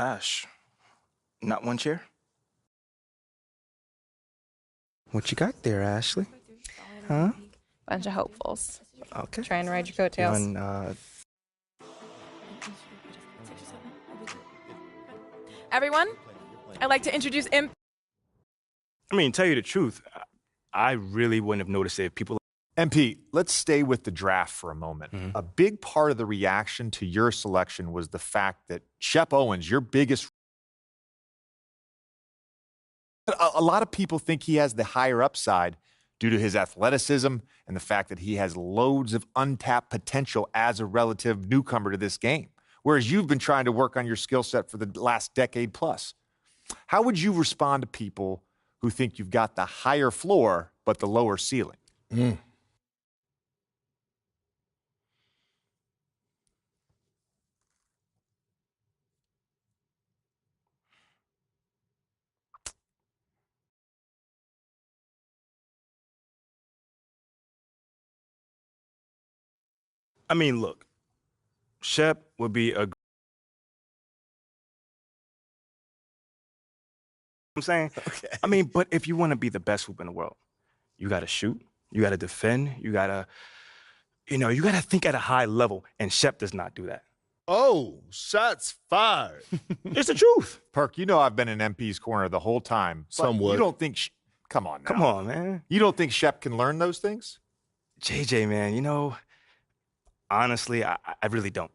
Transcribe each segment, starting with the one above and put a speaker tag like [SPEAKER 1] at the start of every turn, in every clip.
[SPEAKER 1] Ash, not one chair?
[SPEAKER 2] What you got there, Ashley? Huh?
[SPEAKER 3] Bunch of hopefuls.
[SPEAKER 2] Okay.
[SPEAKER 3] Trying to ride your coattails. Everyone, I'd like to introduce Imp.
[SPEAKER 1] I mean, tell you the truth, I really wouldn't have noticed it if people...
[SPEAKER 4] MP, let's stay with the draft for a moment.
[SPEAKER 2] Mm-hmm.
[SPEAKER 4] A big part of the reaction to your selection was the fact that Shep Owens, your biggest... A lot of people think he has the higher upside due to his athleticism and the fact that he has loads of untapped potential as a relative newcomer to this game, whereas you've been trying to work on your skill set for the last decade plus. How would you respond to people who think you've got the higher floor but the lower ceiling?
[SPEAKER 1] I mean, look, Shep would be a... I'm saying?
[SPEAKER 2] Okay.
[SPEAKER 1] I mean, but if you want to be the best hoop in the world, you got to shoot, you got to defend, you got to, you got to think at a high level, and Shep does not do that.
[SPEAKER 5] Oh, shots fired.
[SPEAKER 1] It's the truth.
[SPEAKER 4] Perk, you know I've been in MP's corner the whole time. But
[SPEAKER 5] Somewhat.
[SPEAKER 4] You don't think... Come on now.
[SPEAKER 1] Come on, man.
[SPEAKER 4] You don't think Shep can learn those things?
[SPEAKER 1] JJ, man, honestly, I really don't.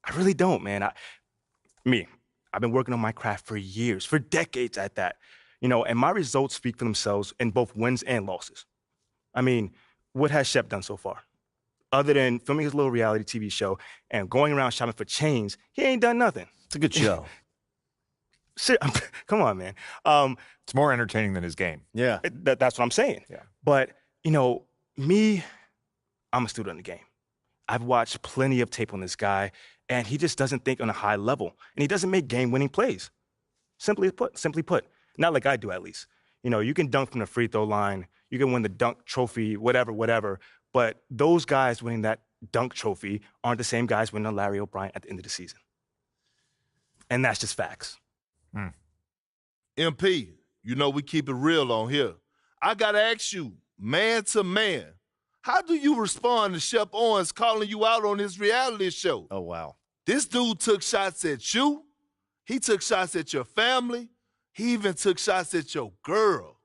[SPEAKER 1] I really don't, man. I've been working on my craft for years, for decades at that, and my results speak for themselves in both wins and losses. I mean, what has Shep done so far? Other than filming his little reality TV show and going around shopping for chains, he ain't done nothing.
[SPEAKER 5] It's a good show.
[SPEAKER 1] Shit, come on, man.
[SPEAKER 4] It's more entertaining than his game.
[SPEAKER 5] Yeah.
[SPEAKER 1] That's what I'm saying.
[SPEAKER 4] Yeah.
[SPEAKER 1] But, me, I'm a student of the game. I've watched plenty of tape on this guy, and he just doesn't think on a high level, and he doesn't make game-winning plays. Simply put, not like I do at least. You can dunk from the free throw line, you can win the dunk trophy, whatever, but those guys winning that dunk trophy aren't the same guys winning a Larry O'Brien at the end of the season. And that's just facts.
[SPEAKER 5] MP, we keep it real on here. I got to ask you, man to man, how do you respond to Shep Owens calling you out on his reality show?
[SPEAKER 2] Oh, wow.
[SPEAKER 5] This dude took shots at you. He took shots at your family. He even took shots at your girl.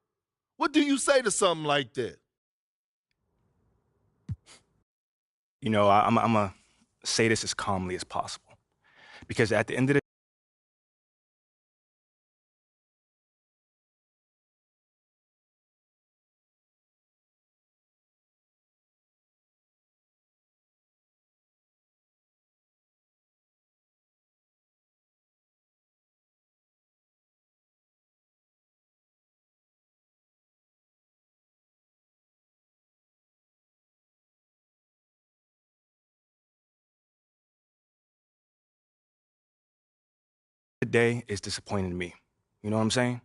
[SPEAKER 5] What do you say to something like that?
[SPEAKER 1] I'm going to say this as calmly as possible. Because at the end of the day is disappointing to me. You know what I'm saying?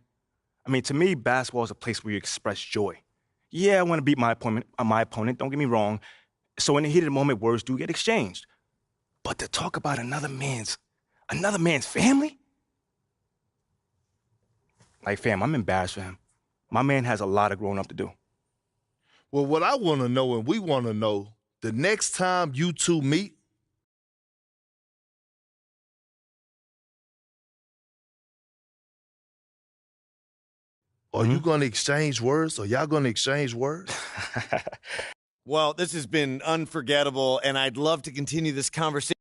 [SPEAKER 1] I mean, to me, basketball is a place where you express joy. Yeah, I want to beat my opponent, don't get me wrong. So in the heat of the moment, words do get exchanged. But to talk about another man's family? Like, fam, I'm embarrassed for him. My man has a lot of growing up to do.
[SPEAKER 5] Well, what I want to know, and we want to know, the next time you two meet, are you going to exchange words? Are y'all going to exchange words?
[SPEAKER 6] Well, this has been unforgettable, and I'd love to continue this conversation.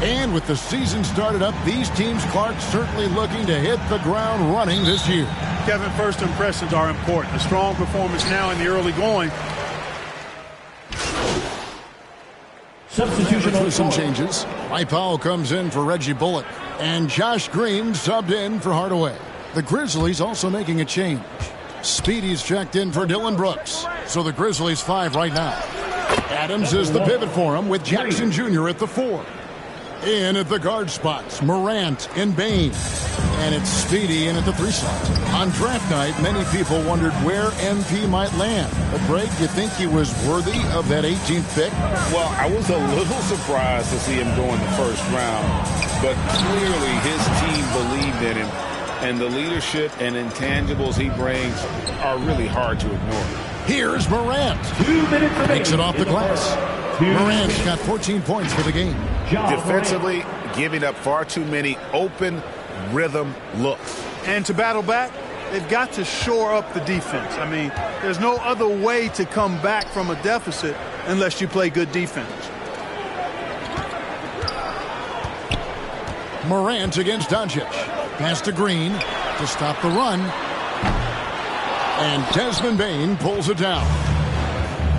[SPEAKER 7] And with the season started up, these teams, Clark, certainly looking to hit the ground running this year.
[SPEAKER 8] Kevin, first impressions are important. A strong performance now in the early going
[SPEAKER 7] Substitution through some changes. Mike Powell comes in for Reggie Bullock. And Josh Green subbed in for Hardaway. The Grizzlies also making a change. Speedy's checked in for Dylan Brooks. So the Grizzlies 5 right now. Adams is the pivot for him with Jackson Jr. at the 4. In at the guard spots, Morant and Bain. And it's Speedy in at the 3 slot. On draft night, many people wondered where MP might land. But Greg, you think he was worthy of that 18th pick?
[SPEAKER 8] Well, I was a little surprised to see him go in the first round. But clearly his team believed in him. And the leadership and intangibles he brings are really hard to ignore.
[SPEAKER 7] Here's Morant.
[SPEAKER 9] 2 minutes
[SPEAKER 7] Takes it off the glass. Morant's got 14 points for the game.
[SPEAKER 8] Defensively, giving up far too many open rhythm looks.
[SPEAKER 10] And to battle back, they've got to shore up the defense. I mean, there's no other way to come back from a deficit unless you play good defense.
[SPEAKER 7] Morant against Doncic. Pass to Green to stop the run. And Desmond Bane pulls it down.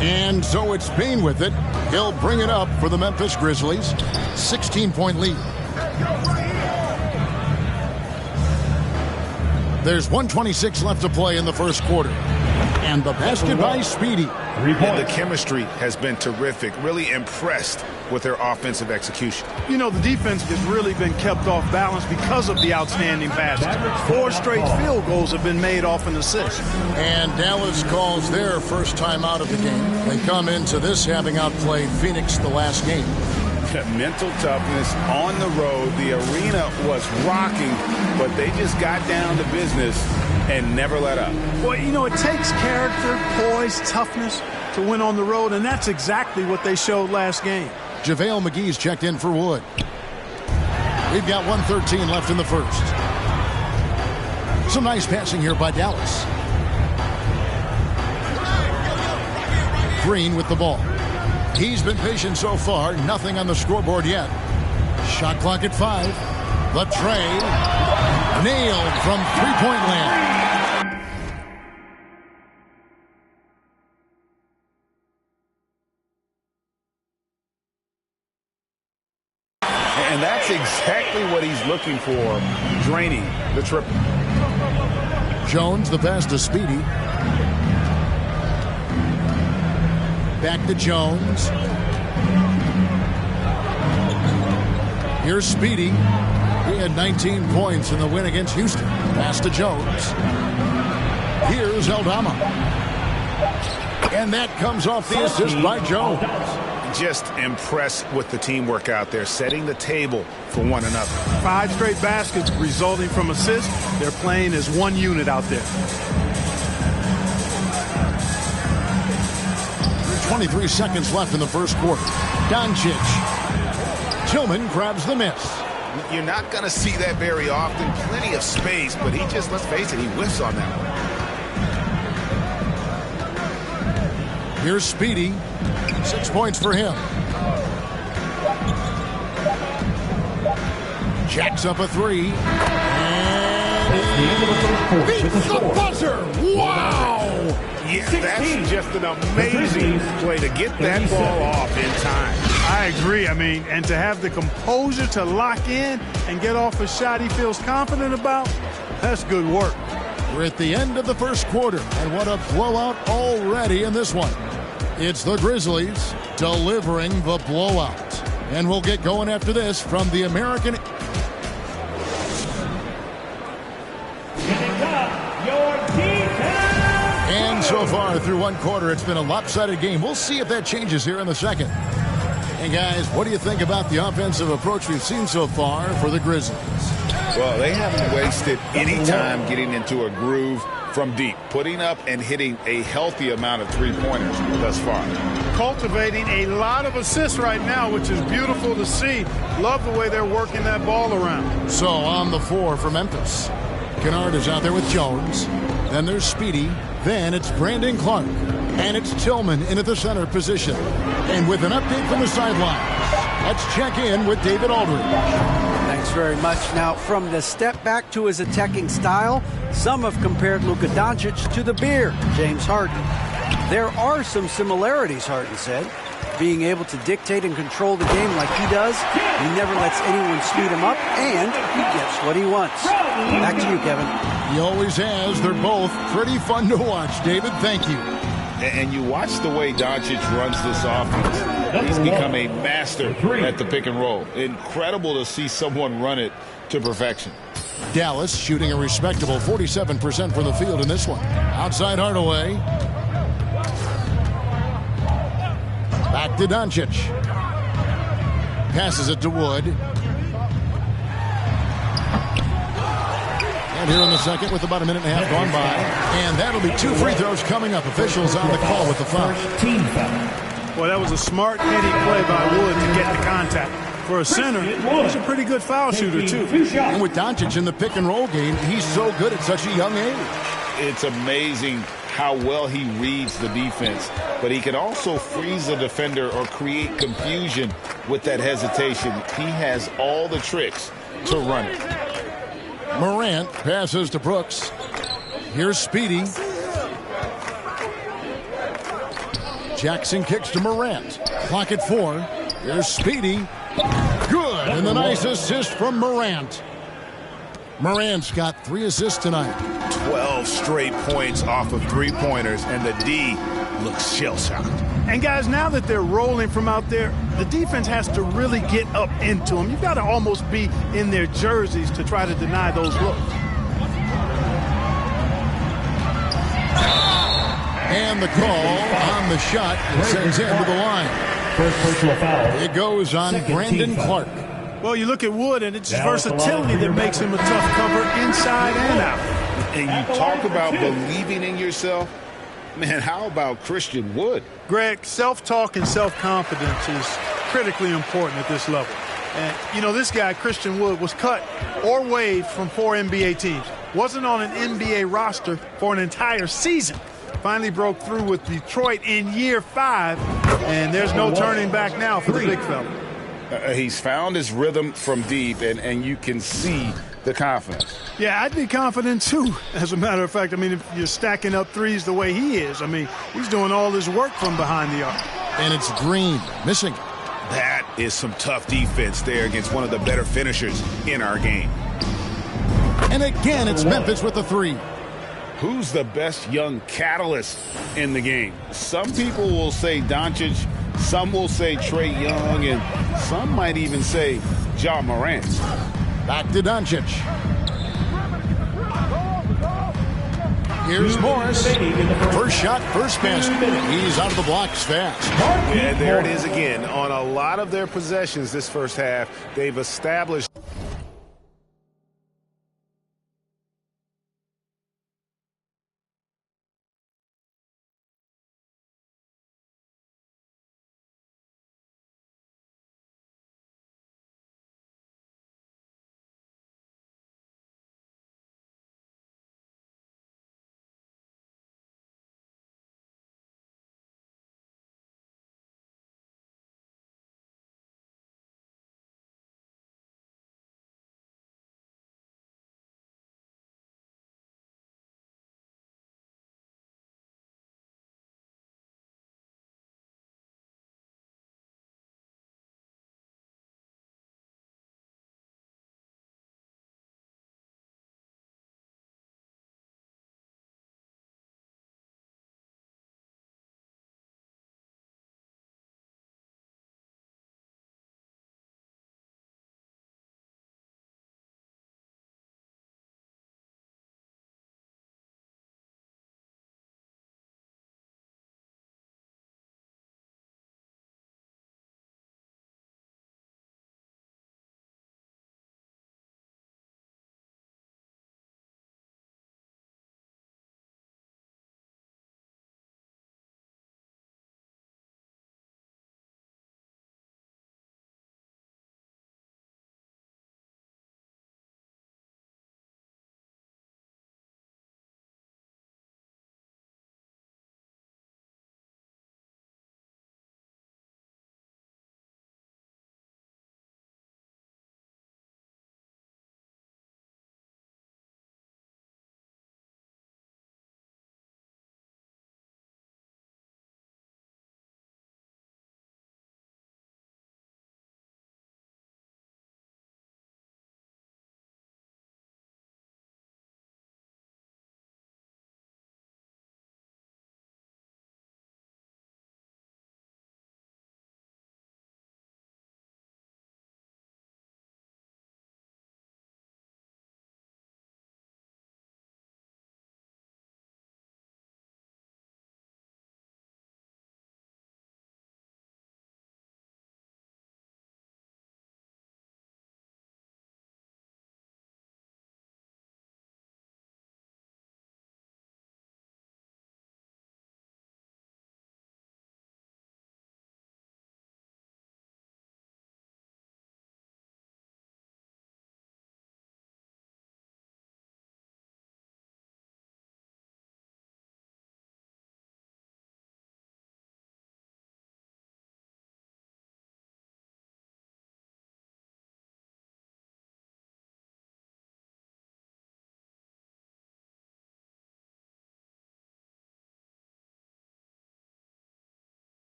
[SPEAKER 7] And so it's Bane with it. He'll bring it up for the Memphis Grizzlies. 16-point lead. There's 1:26 left to play in the first quarter. And the basket by Speedy.
[SPEAKER 8] And the chemistry has been terrific. Really impressed with their offensive execution.
[SPEAKER 10] You know, the defense has really been kept off balance because of the outstanding passes. 4 straight field goals have been made off an assist.
[SPEAKER 7] And Dallas calls their first time out of the game. They come into this having outplayed Phoenix the last game.
[SPEAKER 8] Mental toughness on the road. The arena was rocking, but they just got down to business and never let up.
[SPEAKER 10] Well, you know, it takes character, poise, toughness to win on the road, and that's exactly what they showed last game.
[SPEAKER 7] JaVale McGee's checked in for Wood. We've got 1:13 left in the first. Some nice passing here by Dallas. Green with the ball. He's been patient so far. Nothing on the scoreboard yet. Shot clock at 5. The tray. Nailed from three-point land.
[SPEAKER 8] And that's exactly what he's looking for, draining the triple.
[SPEAKER 7] Jones, the pass to Speedy. Back to Jones. Here's Speedy. He had 19 points in the win against Houston. Pass to Jones. Here's Aldama. And that comes off the assist by Jones.
[SPEAKER 8] Just impressed with the teamwork out there, setting the table for one another.
[SPEAKER 10] 5 straight baskets resulting from assists. They're playing as one unit out there.
[SPEAKER 7] 23 seconds left in the first quarter. Doncic. Tillman grabs the miss.
[SPEAKER 8] You're not going to see that very often. Plenty of space, but he just, let's face it, he whiffs on that one.
[SPEAKER 7] Here's Speedy. 6 points for him. Jacks up a 3. And he beats the buzzer. Wow!
[SPEAKER 8] Yeah, that's just an amazing play to get that ball off in time.
[SPEAKER 10] I agree. I mean, and to have the composure to lock in and get off a shot he feels confident about, that's good work.
[SPEAKER 7] We're at the end of the first quarter, and what a blowout already in this one. It's the Grizzlies delivering the blowout. And we'll get going after this from the American. And so far through one quarter, it's been a lopsided game. We'll see if that changes here in the second. And guys, what do you think about the offensive approach we've seen so far for the Grizzlies?
[SPEAKER 8] Well, they haven't wasted any time getting into a groove from deep, putting up and hitting a healthy amount of three-pointers thus far.
[SPEAKER 10] Cultivating a lot of assists right now, which is beautiful to see. Love the way they're working that ball around.
[SPEAKER 7] So on the 4 for Memphis. Kennard is out there with Jones. Then there's Speedy. Then it's Brandon Clark. And it's Tillman in at the center position. And with an update from the sidelines, let's check in with David Aldridge.
[SPEAKER 11] Thanks very much. Now, from the step back to his attacking style, some have compared Luka Doncic to the Bear, James Harden. There are some similarities, Harden said. being able to dictate and control the game like he does. He never lets anyone speed him up, and he gets what he wants. Back to you, Kevin.
[SPEAKER 7] He always has. They're both pretty fun to watch, David. Thank you.
[SPEAKER 8] And you watch the way Doncic runs this offense. He's become a master at the pick and roll. Incredible to see someone run it to perfection.
[SPEAKER 7] Dallas shooting a respectable 47% from the field in this one. Outside Hardaway. Back to Doncic. Passes it to Wood. And here in the second with about a minute and a half gone by. And that'll be 2 free throws coming up. Officials on the call with the foul.
[SPEAKER 10] Well, that was a smart, heady play by Wood to get the contact. For a center, he's a pretty good foul shooter, too.
[SPEAKER 7] And with Doncic in the pick and roll game, he's so good at such a young age.
[SPEAKER 8] It's amazing how well he reads the defense, but he can also freeze a defender or create confusion with that hesitation. He has all the tricks to run it.
[SPEAKER 7] Morant passes to Brooks. Here's Speedy. Jackson kicks to Morant. Clock at 4. Here's Speedy. Good. And the nice assist from Morant. Morant's got 3 assists tonight.
[SPEAKER 8] 12 straight points off of three-pointers, and the D looks shell-shocked.
[SPEAKER 10] And guys, now that they're rolling from out there, the defense has to really get up into them. You've got to almost be in their jerseys to try to deny those looks.
[SPEAKER 7] And the call on the shot sends him to the line.
[SPEAKER 9] First personal foul.
[SPEAKER 7] It goes on Brandon Clark.
[SPEAKER 10] Well, you look at Wood, and it's his versatility that makes him a tough cover inside and out.
[SPEAKER 8] And you talk about believing in yourself. Man, how about Christian Wood?
[SPEAKER 10] Greg, self-talk and self-confidence is critically important at this level. And, you know, this guy, Christian Wood, was cut or waived from 4 NBA teams. Wasn't on an NBA roster for an entire season. Finally broke through with Detroit in year 5, and there's no turning back now for the big fella.
[SPEAKER 8] He's found his rhythm from deep, and you can see the confidence.
[SPEAKER 10] Yeah, I'd be confident, too, as a matter of fact. I mean, if you're stacking up threes the way he is, I mean, he's doing all his work from behind the arc.
[SPEAKER 7] And it's Green missing.
[SPEAKER 8] That is some tough defense there against one of the better finishers in our game.
[SPEAKER 7] And again, it's Memphis with the 3.
[SPEAKER 8] Who's the best young catalyst in the game? Some people will say Doncic, some will say Trae Young, and some might even say Ja Morant.
[SPEAKER 7] Back to Doncic. Here's Morris. First shot, first basket. He's out of the blocks fast.
[SPEAKER 8] And there it is again. On a lot of their possessions this first half, they've established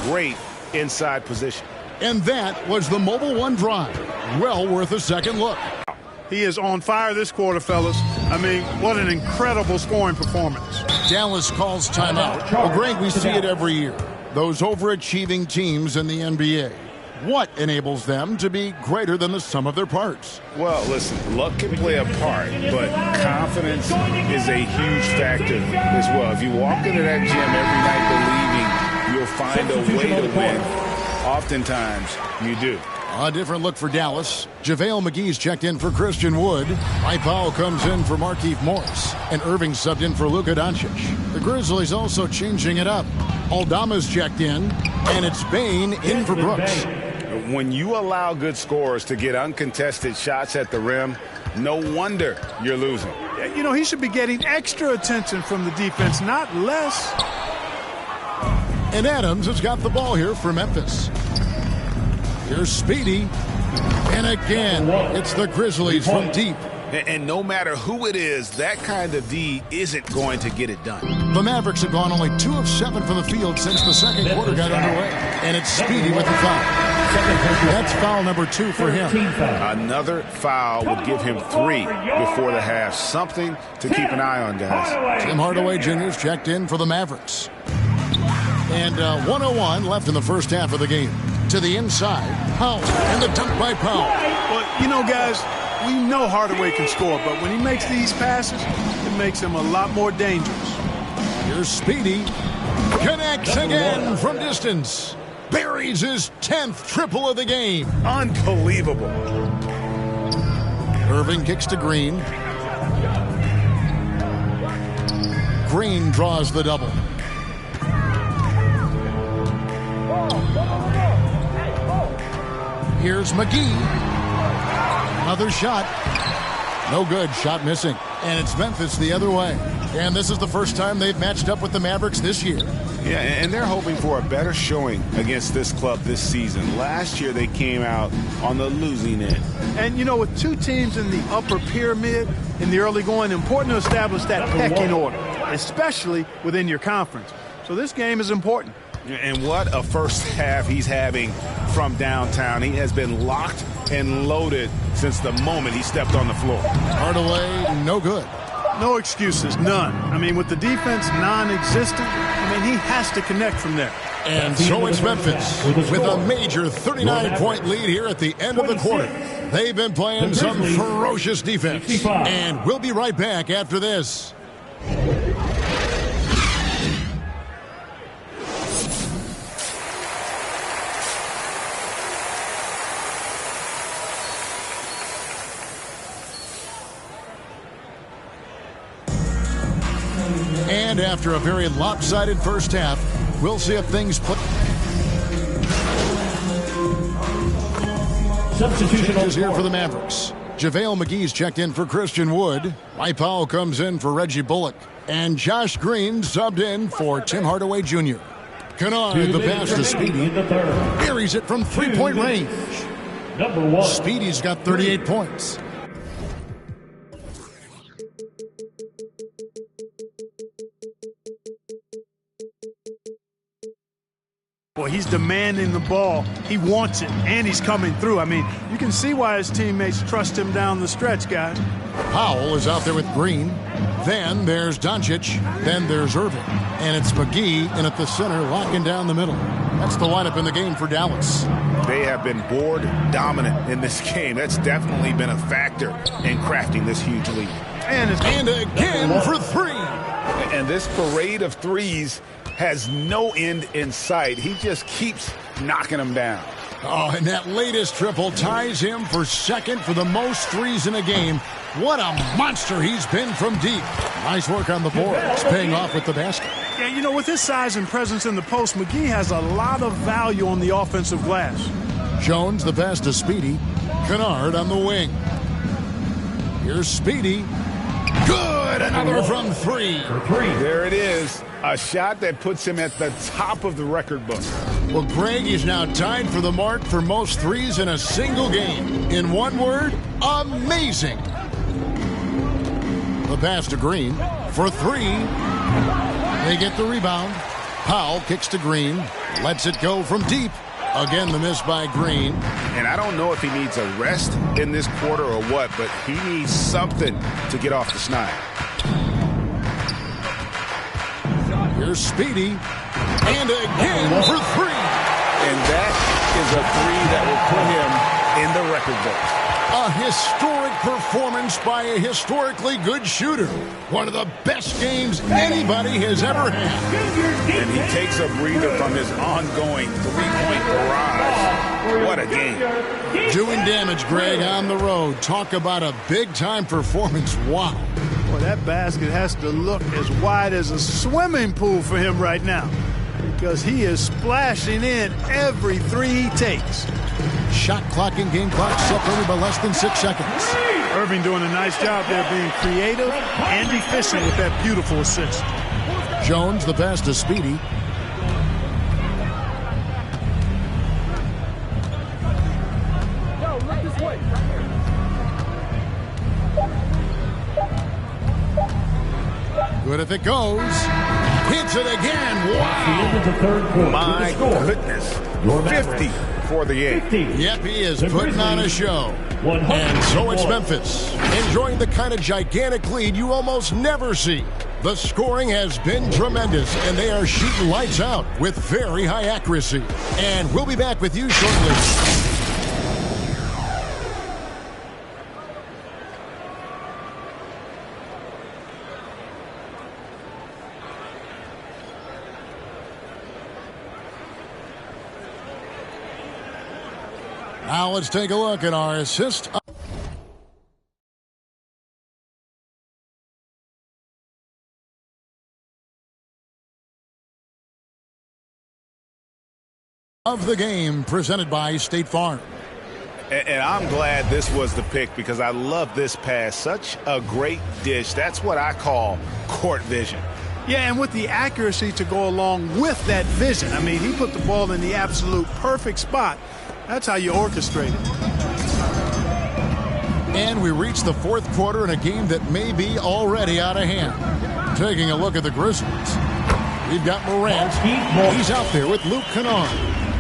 [SPEAKER 8] great inside position.
[SPEAKER 7] And that was the Mobile One drive. Well worth a second look.
[SPEAKER 10] He is on fire this quarter, fellas. I mean, what an incredible scoring performance.
[SPEAKER 7] Dallas calls timeout. Well, Greg, we see it every year. Those overachieving teams in the NBA. What enables them to be greater than the sum of their parts?
[SPEAKER 8] Well, listen, luck can play a part, but confidence is a huge factor as well. If you walk into that gym every night believing you'll find a way to win, oftentimes you do.
[SPEAKER 7] A different look for Dallas. JaVale McGee's checked in for Christian Wood. Mike Powell comes in for Markieff Morris. And Irving subbed in for Luka Doncic. The Grizzlies also changing it up. Aldama's checked in, and it's Bane in for Brooks.
[SPEAKER 8] When you allow good scorers to get uncontested shots at the rim, no wonder you're losing.
[SPEAKER 10] You know, he should be getting extra attention from the defense, not less.
[SPEAKER 7] And Adams has got the ball here for Memphis. Here's Speedy. And again, it's the Grizzlies from deep.
[SPEAKER 8] And no matter who it is, that kind of D isn't going to get it done.
[SPEAKER 7] The Mavericks have gone only 2 of 7 from the field since the second quarter got underway. And it's Speedy with the foul. That's foul number 2 for him.
[SPEAKER 8] Another foul would give him 3 before the half. Something to keep an eye on, guys.
[SPEAKER 7] Tim Hardaway Jr.'s checked in for the Mavericks. And 1:01 left in the first half of the game. To the inside, Powell, and the dunk by Powell.
[SPEAKER 10] Well, you know, guys, we know Hardaway can score, but when he makes these passes, it makes him a lot more dangerous.
[SPEAKER 7] Here's Speedy. Connects again from distance. Buries his 10th triple of the game.
[SPEAKER 8] Unbelievable.
[SPEAKER 7] Irving kicks to Green. Green draws the double. Here's McGee. Another shot. No good. Shot missing. And it's Memphis the other way. And this is the first time they've matched up with the Mavericks this year.
[SPEAKER 8] Yeah, and they're hoping for a better showing against this club this season. Last year they came out on the losing end.
[SPEAKER 10] And, you know, with 2 teams in the upper pyramid in the early going, important to establish that pecking order, especially within your conference. So this game is important.
[SPEAKER 8] And what a first half he's having from downtown. He has been locked and loaded since the moment he stepped on the floor.
[SPEAKER 7] Hardaway, no good.
[SPEAKER 10] No excuses, none. I mean, with the defense non-existent, I mean, he has to connect from there.
[SPEAKER 7] And so it's Memphis with a major 39-point lead here at the end of the quarter. They've been playing some ferocious defense. And we'll be right back after this. And after a very lopsided first half, we'll see if things play. Changes here for the Mavericks. JaVale McGee's checked in for Christian Wood. Mike Powell comes in for Reggie Bullock. And Josh Green subbed in for Tim Hardaway Jr. Kennard, the pass to Speedy. Buries it from three-point range. Speedy's got 38 points.
[SPEAKER 10] Boy, he's demanding the ball. He wants it, and he's coming through. I mean, you can see why his teammates trust him down the stretch, guys.
[SPEAKER 7] Powell is out there with Green. Then there's Doncic. Then there's Irving. And it's McGee in at the center, locking down the middle. That's the lineup in the game for Dallas.
[SPEAKER 8] They have been board dominant in this game. That's definitely been a factor in crafting this huge lead.
[SPEAKER 7] And again for 3.
[SPEAKER 8] And this parade of threes has no end in sight. He just keeps knocking them down.
[SPEAKER 7] Oh, and that latest triple ties him for second for the most threes in a game. What a monster he's been from deep. Nice work on the board. It's paying off with the basket.
[SPEAKER 10] Yeah, you know, with his size and presence in the post, McGee has a lot of value on the offensive glass.
[SPEAKER 7] Jones, the pass to Speedy. Kennard on the wing. Here's Speedy. Good! Another from 3.
[SPEAKER 8] There it is. A shot that puts him at the top of the record book.
[SPEAKER 7] Well, Greg is now tied for the mark for most threes in a single game. In one word, amazing. The pass to Green for 3. They get the rebound. Powell kicks to Green. Lets it go from deep. Again, the miss by Green.
[SPEAKER 8] And I don't know if he needs a rest in this quarter or what, but he needs something to get off the snide.
[SPEAKER 7] Here's Speedy. And again for three.
[SPEAKER 8] And that is a three that will put him in the record books.
[SPEAKER 7] A historic performance by a historically good shooter. One of the best games anybody has ever had.
[SPEAKER 8] And he takes a breather from his ongoing three-point barrage. What a game.
[SPEAKER 7] Doing damage, Greg, on the road. Talk about a big-time performance. Wow.
[SPEAKER 10] Well, that basket has to look as wide as a swimming pool for him right now, because he is splashing in every three he takes.
[SPEAKER 7] Shot clock and game clock separated by less than 6 seconds.
[SPEAKER 10] Irving doing a nice job there, being creative and efficient with that beautiful assist.
[SPEAKER 7] Jones, the pass to Speedy. Good if it goes. Hits it again. Wow.
[SPEAKER 8] My goodness. 50 for the game.
[SPEAKER 7] Yep, he is putting on a show. And so it's Memphis, enjoying the kind of gigantic lead you almost never see. The scoring has been tremendous, and they are shooting lights out with very high accuracy. And we'll be back with you shortly. Now let's take a look at our assist of the game, presented by State Farm.
[SPEAKER 8] And I'm glad this was the pick, because I love this pass. Such a great dish. That's what I call court vision.
[SPEAKER 10] Yeah, and with the accuracy to go along with that vision. I mean, he put the ball in the absolute perfect spot. That's how you orchestrate it.
[SPEAKER 7] And we reach the fourth quarter in a game that may be already out of hand. Taking a look at the Grizzlies. We've got Morant. He's out there with Luke Kennard.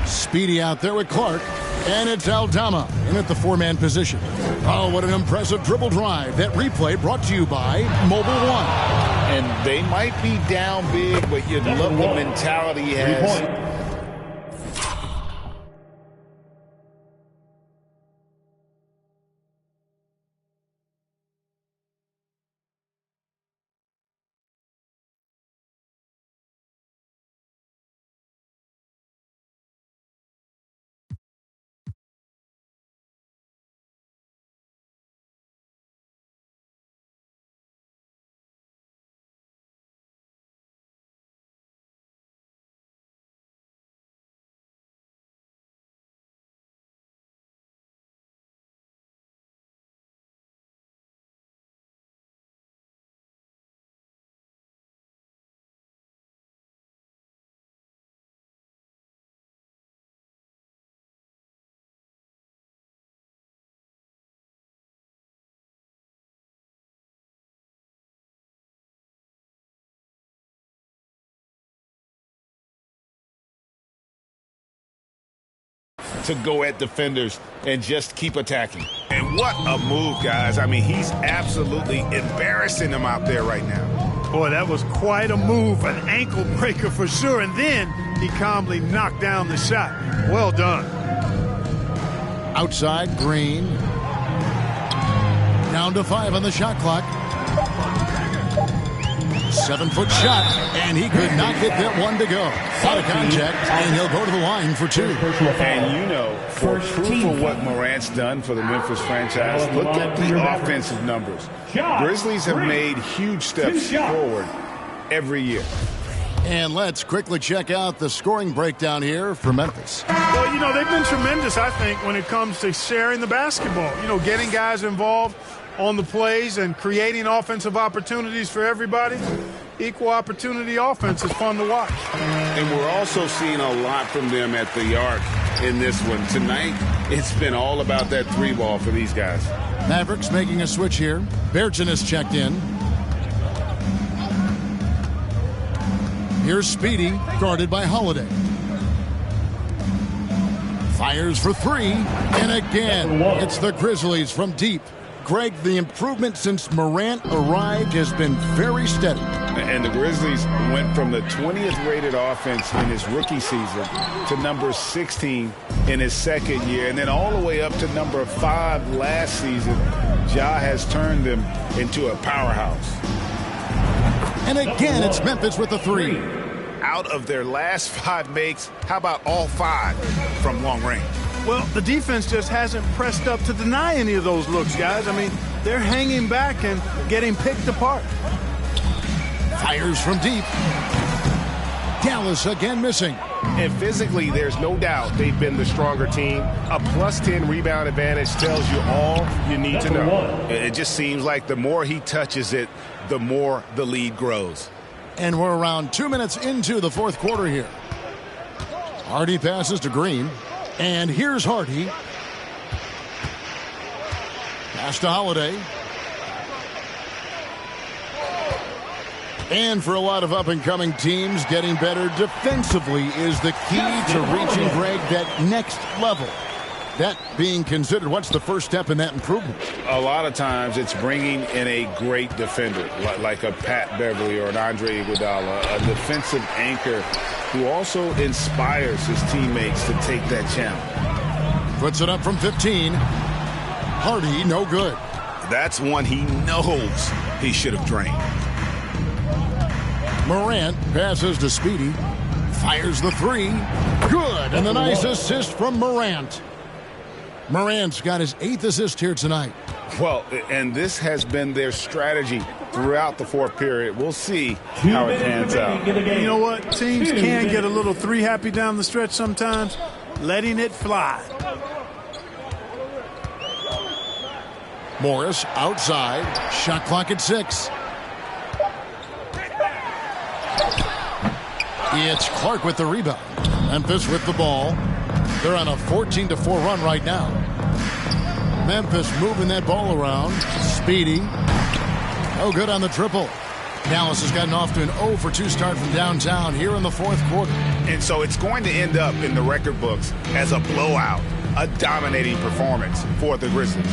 [SPEAKER 7] Speedy out there with Clark. And it's Aldama in at the four-man position. Oh, what an impressive dribble drive. That replay brought to you by Mobile One.
[SPEAKER 8] And they might be down big, but you love the mentality he has. To go at defenders and just keep attacking. And what a move, guys. I mean, he's absolutely embarrassing them out there right now.
[SPEAKER 10] Boy, that was quite a move, an ankle breaker for sure. And then he calmly knocked down the shot. Well done.
[SPEAKER 7] Outside, Green. Down to 5 on the shot clock. 7-foot shot, and he could not get that one to go. Out of contact, and he'll go to the line for 2.
[SPEAKER 8] And you know, for proof of what Morant's done for the Memphis franchise, look at the offensive numbers. Grizzlies have made huge steps forward every year.
[SPEAKER 7] And let's quickly check out the scoring breakdown here for Memphis.
[SPEAKER 10] Well, you know, they've been tremendous, I think, when it comes to sharing the basketball. You know, getting guys involved on the plays and creating offensive opportunities for everybody. Equal opportunity offense is fun to watch.
[SPEAKER 8] And we're also seeing a lot from them at the arc in this one. Tonight, it's been all about that 3-ball for these guys.
[SPEAKER 7] Mavericks making a switch here. Bergen has checked in. Here's Speedy, guarded by Holiday. Fires for three, and again, it's the Grizzlies from deep. Greg, the improvement since Morant arrived has been very steady.
[SPEAKER 8] And the Grizzlies went from the 20th rated offense in his rookie season to number 16 in his second year, and then all the way up to number 5 last season. Ja has turned them into a powerhouse.
[SPEAKER 7] And again, it's Memphis with the three.
[SPEAKER 8] Out of their last 5 makes, how about all 5 from long range?
[SPEAKER 10] Well, the defense just hasn't pressed up to deny any of those looks, guys. I mean, they're hanging back and getting picked apart.
[SPEAKER 7] Fires from deep. Dallas again missing.
[SPEAKER 9] And physically, there's no doubt they've been the stronger team. A +10 rebound advantage tells you all you need to know.
[SPEAKER 8] It just seems like the more he touches it, the more the lead grows.
[SPEAKER 7] And we're around 2 minutes into the fourth quarter here. Hardy passes to Green. And here's Hardy. Pass to Holiday. And for a lot of up-and-coming teams, getting better defensively is the key to reaching, Greg, that next level. That being considered, what's the first step in that improvement?
[SPEAKER 8] A lot of times it's bringing in a great defender, like a Pat Beverly or an Andre Iguodala, a defensive anchor who also inspires his teammates to take that challenge.
[SPEAKER 7] Puts it up from 15. Hardy, no good.
[SPEAKER 8] That's one he knows he should have drained.
[SPEAKER 7] Morant passes to Speedy. Fires the three. Good. And a nice assist from Morant. Morant's got his 8th assist here tonight.
[SPEAKER 8] Well, and this has been their strategy throughout the fourth period. We'll see how it pans out.
[SPEAKER 10] You know what? Teams can get a little three happy down the stretch sometimes. Letting it fly.
[SPEAKER 7] Morris outside. Shot clock at 6. It's Clark with the rebound. Memphis with the ball. They're on a 14-4 run right now. Memphis moving that ball around. Speedy. Oh, good on the triple. Dallas has gotten off to an 0 for 2 start from downtown here in the fourth quarter.
[SPEAKER 8] And so it's going to end up in the record books as a blowout, a dominating performance for the Grizzlies.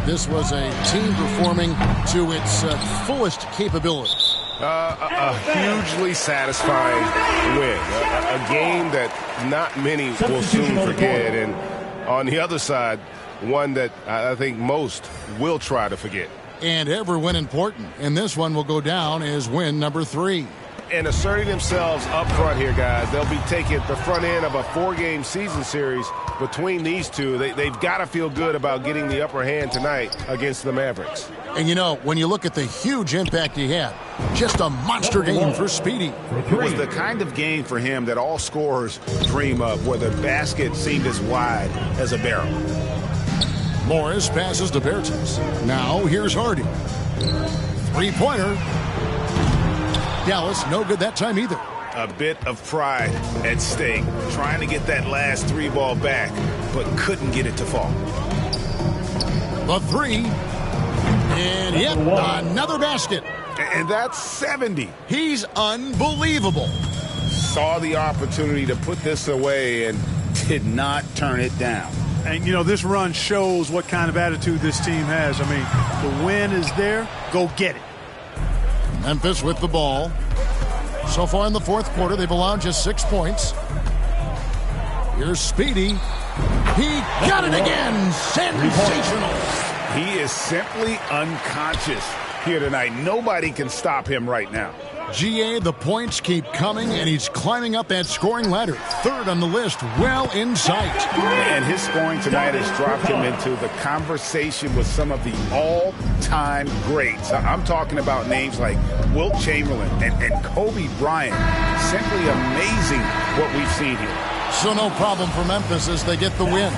[SPEAKER 7] This was a team performing to its fullest capability.
[SPEAKER 9] A hugely satisfying win. A game that not many will soon forget. And on the other side, one that I think most will try to forget.
[SPEAKER 7] And every win important. And this one will go down as win number 3.
[SPEAKER 9] And asserting themselves up front here, guys. They'll be taking the front end of a 4-game season series between these two. They've got to feel good about getting the upper hand tonight against the Mavericks.
[SPEAKER 7] And, you know, when you look at the huge impact he had, just a monster game for Speedy.
[SPEAKER 8] It was the kind of game for him that all scorers dream of, where the basket seemed as wide as a barrel.
[SPEAKER 7] Morris passes to Bertens. Now here's Hardy. Three-pointer. Dallas, no good that time either.
[SPEAKER 8] A bit of pride at stake, trying to get that last 3 ball back, but couldn't get it to fall.
[SPEAKER 7] The 3. And yet another basket.
[SPEAKER 8] And that's 70.
[SPEAKER 7] He's unbelievable.
[SPEAKER 8] Saw the opportunity to put this away and did not turn it down.
[SPEAKER 10] And, you know, this run shows what kind of attitude this team has. I mean, the win is there. Go get it.
[SPEAKER 7] Memphis with the ball. So far in the fourth quarter, they've allowed just 6 points. Here's Speedy. He got it again. Sensational.
[SPEAKER 8] He is simply unconscious here tonight. Nobody can stop him right now.
[SPEAKER 7] GA, the points keep coming, and he's climbing up that scoring ladder. 3rd on the list, well in sight.
[SPEAKER 8] And his scoring tonight has dropped him into the conversation with some of the all-time greats. I'm talking about names like Wilt Chamberlain and Kobe Bryant. Simply amazing what we've seen here.
[SPEAKER 7] So no problem for Memphis as they get the win.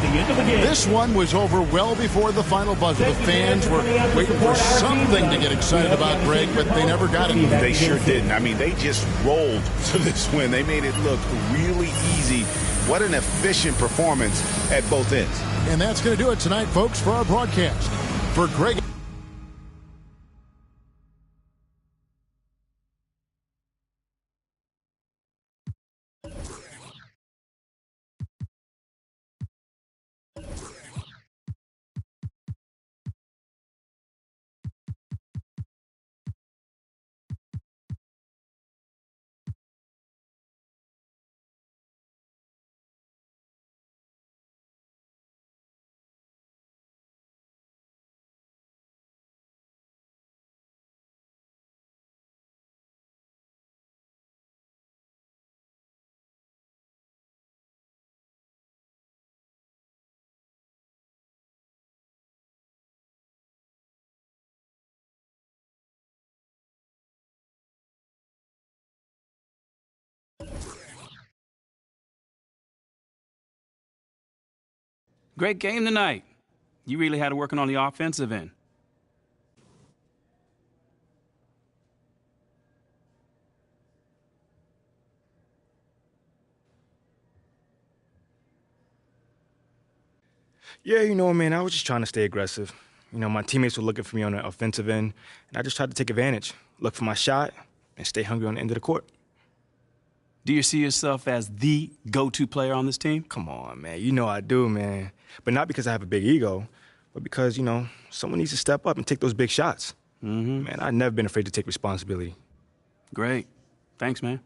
[SPEAKER 7] This one was over well before the final buzzer. The fans were waiting for something to get excited about, Greg, but they never got it.
[SPEAKER 8] They sure didn't. I mean, they just rolled to this win. They made it look really easy. What an efficient performance at both ends.
[SPEAKER 7] And that's going to do it tonight, folks, for our broadcast. For Greg
[SPEAKER 12] Great game tonight. You really had it working on the offensive end.
[SPEAKER 1] Yeah, man, I was just trying to stay aggressive. My teammates were looking for me on the offensive end, and I just tried to take advantage, look for my shot, and stay hungry on the end of the court.
[SPEAKER 12] Do you see yourself as the go-to player on this team?
[SPEAKER 1] Come on, man. I do, man. But not because I have a big ego, but because, someone needs to step up and take those big shots.
[SPEAKER 12] Mm-hmm.
[SPEAKER 1] Man, I've never been afraid to take responsibility.
[SPEAKER 12] Great. Thanks, man.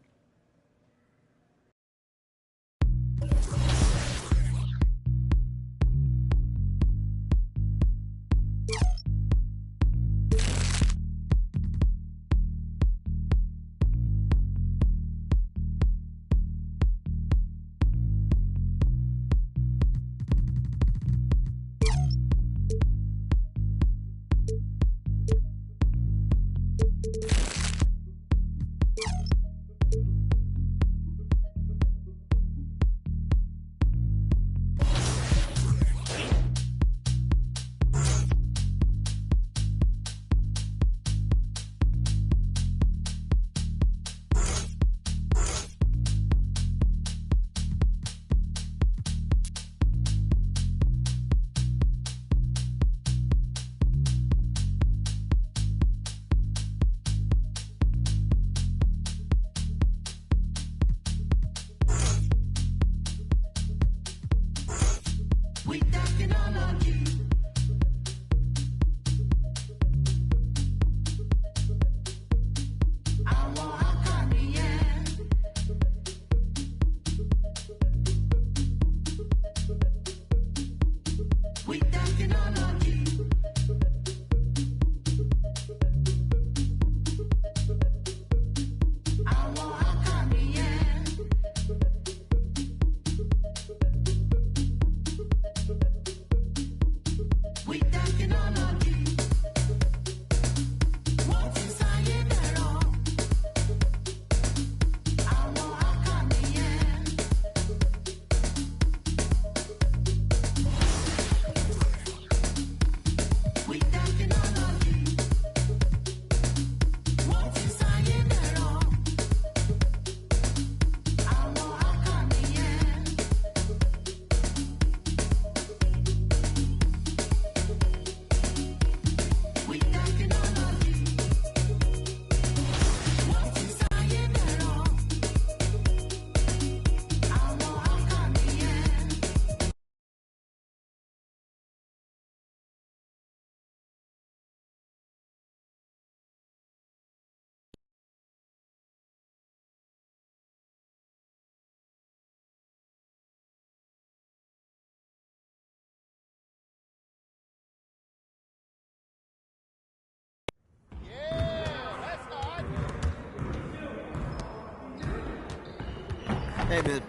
[SPEAKER 13] Hey, man.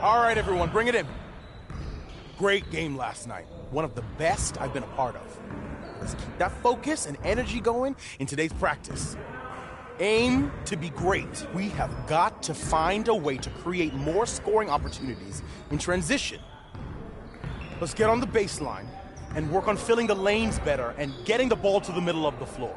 [SPEAKER 14] All right, everyone, bring it in. Great game last night. One of the best I've been a part of. Let's keep that focus and energy going in today's practice. Aim to be great. We have got to find a way to create more scoring opportunities in transition. Let's get on the baseline and work on filling the lanes better and getting the ball to the middle of the floor.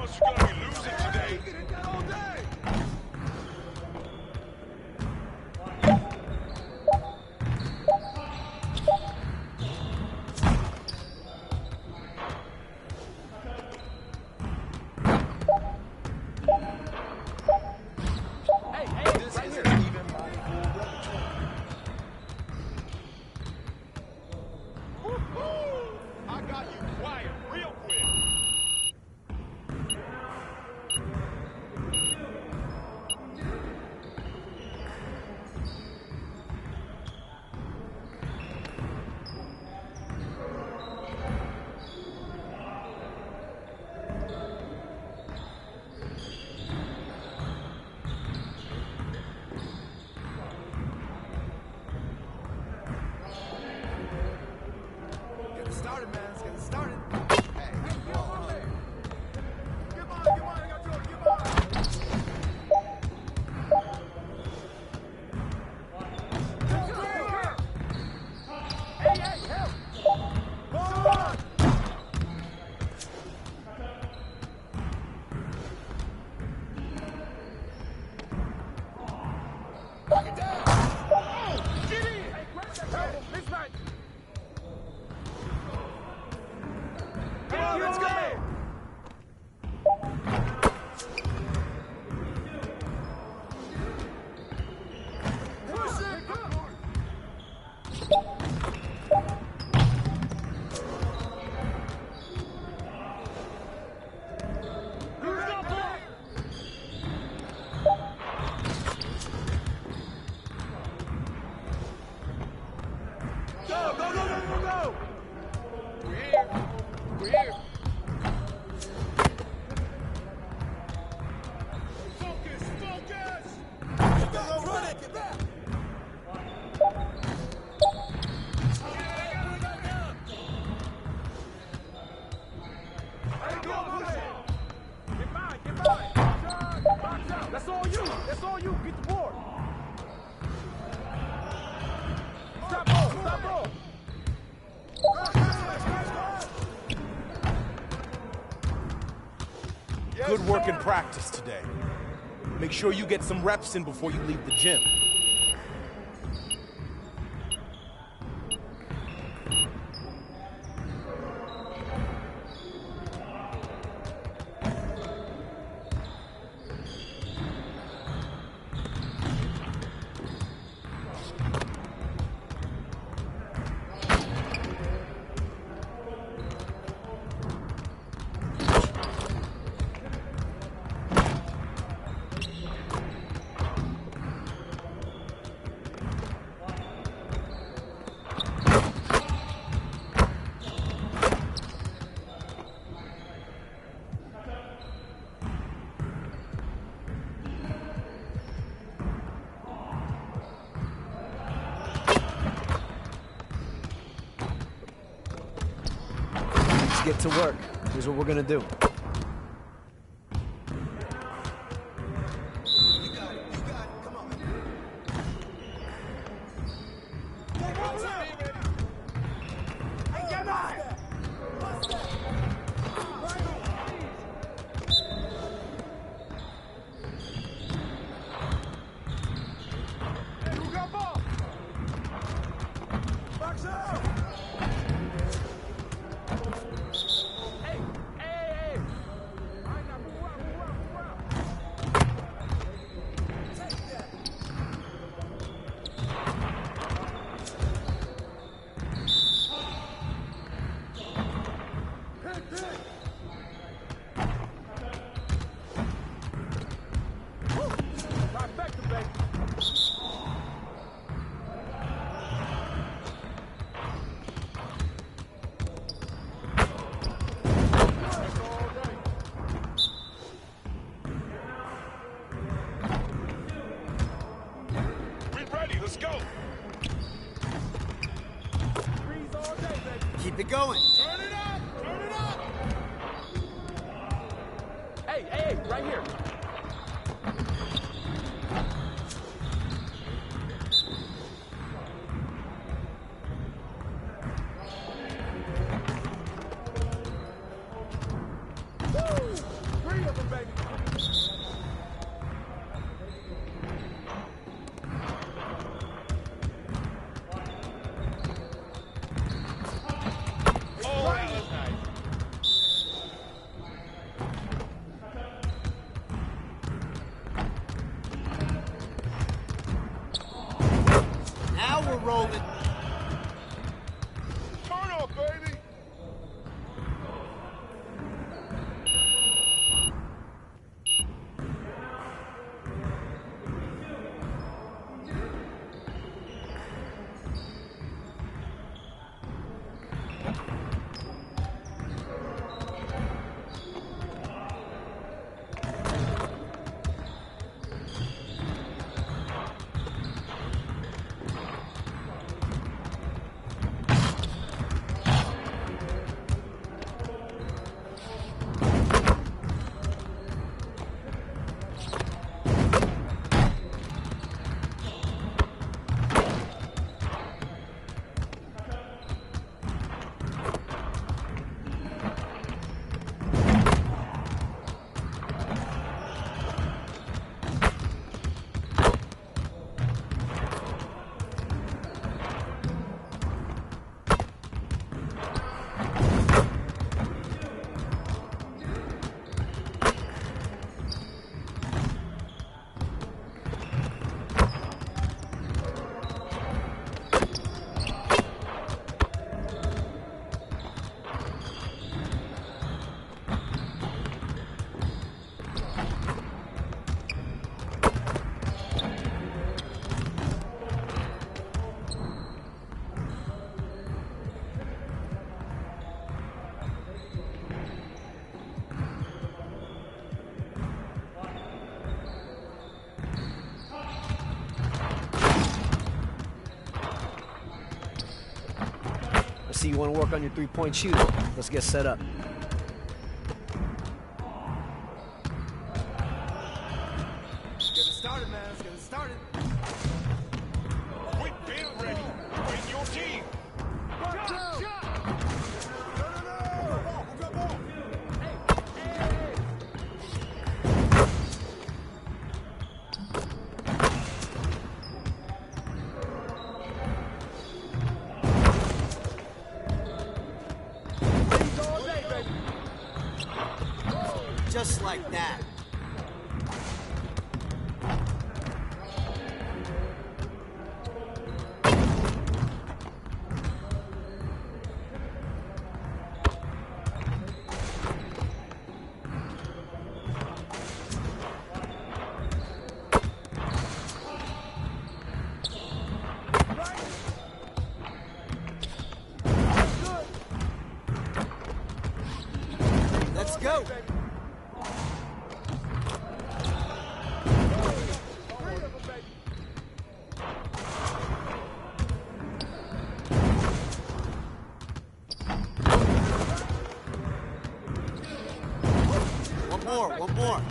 [SPEAKER 8] else you're going to be losing today.
[SPEAKER 13] Started, man. It's getting started. Hey, get on there. Come on, I got you. Come on. Hey, help. Come on. Knock it down. Oh, get in. Hey, grab that table. This right. Come on, let's go! Push it! Go! We're here. We're here. Focus! Get back, run it! Get back! Get mine! Box out! That's all you! Get the board! Stop ball! Good work in practice today. Make sure you get some reps in before you leave the gym.
[SPEAKER 11] Get to work. Here's what we're gonna do.
[SPEAKER 8] Let's go.
[SPEAKER 6] Keep it going.
[SPEAKER 13] Turn it up! Hey, right here. Woo! 3 of them, baby.
[SPEAKER 5] Oh, that was nice.
[SPEAKER 6] Now we're rolling.
[SPEAKER 5] Turn up, baby.
[SPEAKER 11] I see you want to work on your three-point shooting. Let's get set up.
[SPEAKER 13] Let's get it started, man. Let's get it started.
[SPEAKER 5] Quick build ready. Bring your team.
[SPEAKER 13] Shot!
[SPEAKER 6] Just like that. Let's go. One more.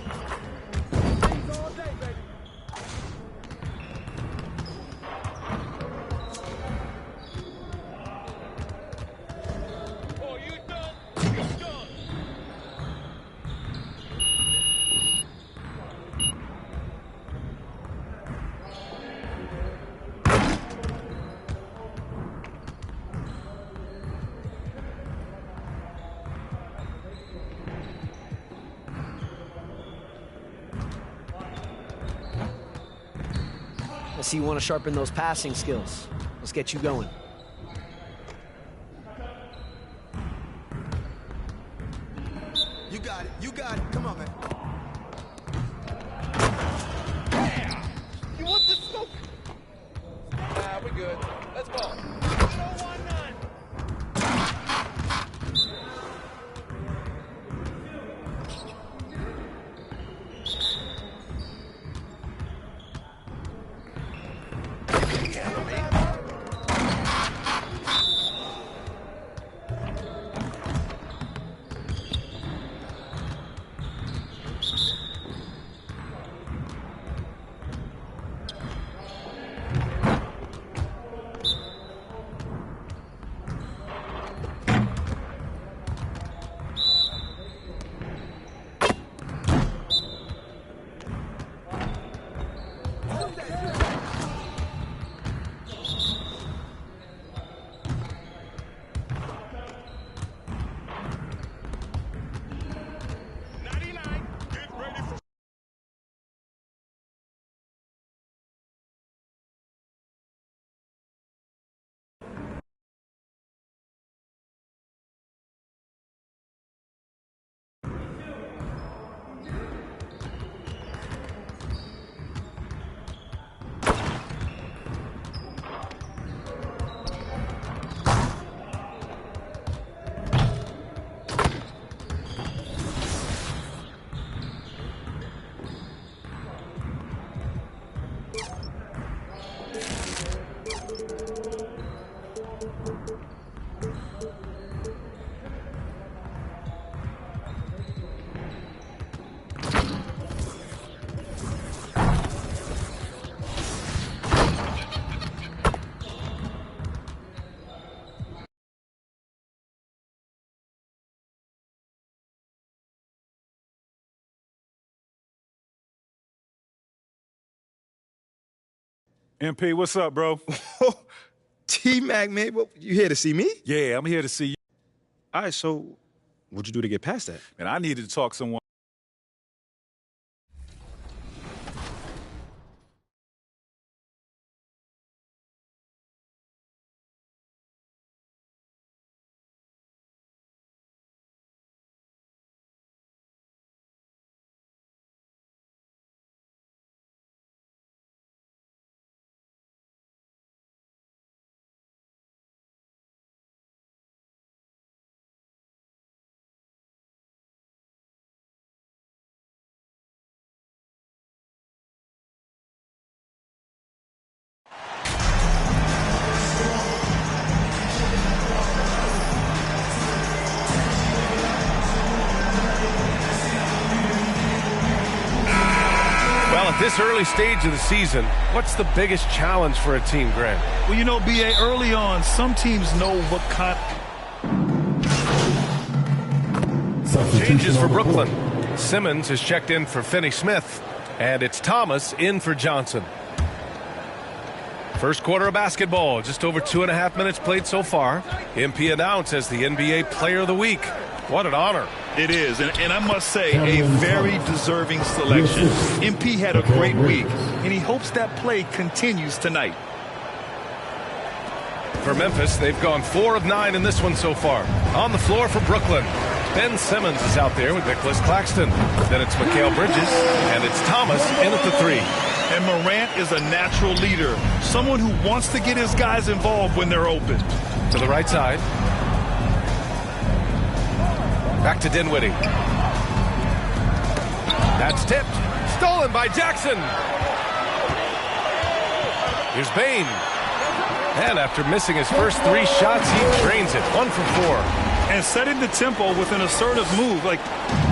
[SPEAKER 5] Oh, you done? You done.
[SPEAKER 11] I see you want to sharpen those passing skills. Let's get you going.
[SPEAKER 13] You got it. Come on, man.
[SPEAKER 5] You want the smoke? Nah, we're good. Let's go.
[SPEAKER 15] MP, what's up, bro?
[SPEAKER 1] T-Mac, man, you here to see me?
[SPEAKER 15] Yeah, I'm here to see you.
[SPEAKER 1] All right, so what'd you do to get past that?
[SPEAKER 15] Man, I needed to talk to someone.
[SPEAKER 9] Well, at this early stage of the season, what's the biggest challenge for a team, Grant?
[SPEAKER 15] Well, you know, B.A., early on, some teams know what kind.
[SPEAKER 9] Changes for Brooklyn. Simmons is checked in for Finney-Smith, and it's Thomas in for Johnson. First quarter of basketball, just over 2.5 minutes played so far. MP announced as the NBA Player of the Week. What an honor.
[SPEAKER 15] It is, and I must say, a very deserving selection. MP had a great week, and he hopes that play continues tonight.
[SPEAKER 9] For Memphis, they've gone 4 of 9 in this one so far. On the floor for Brooklyn, Ben Simmons is out there with Nicholas Claxton. Then it's Mikal Bridges, and it's Thomas in at the 3.
[SPEAKER 15] And Morant is a natural leader, someone who wants to get his guys involved when they're open.
[SPEAKER 9] To the right side. Back to Dinwiddie. That's tipped. Stolen by Jackson. Here's Bane. And after missing his first 3 shots, he drains it. 1 for 4.
[SPEAKER 15] And setting the tempo with an assertive move. Like,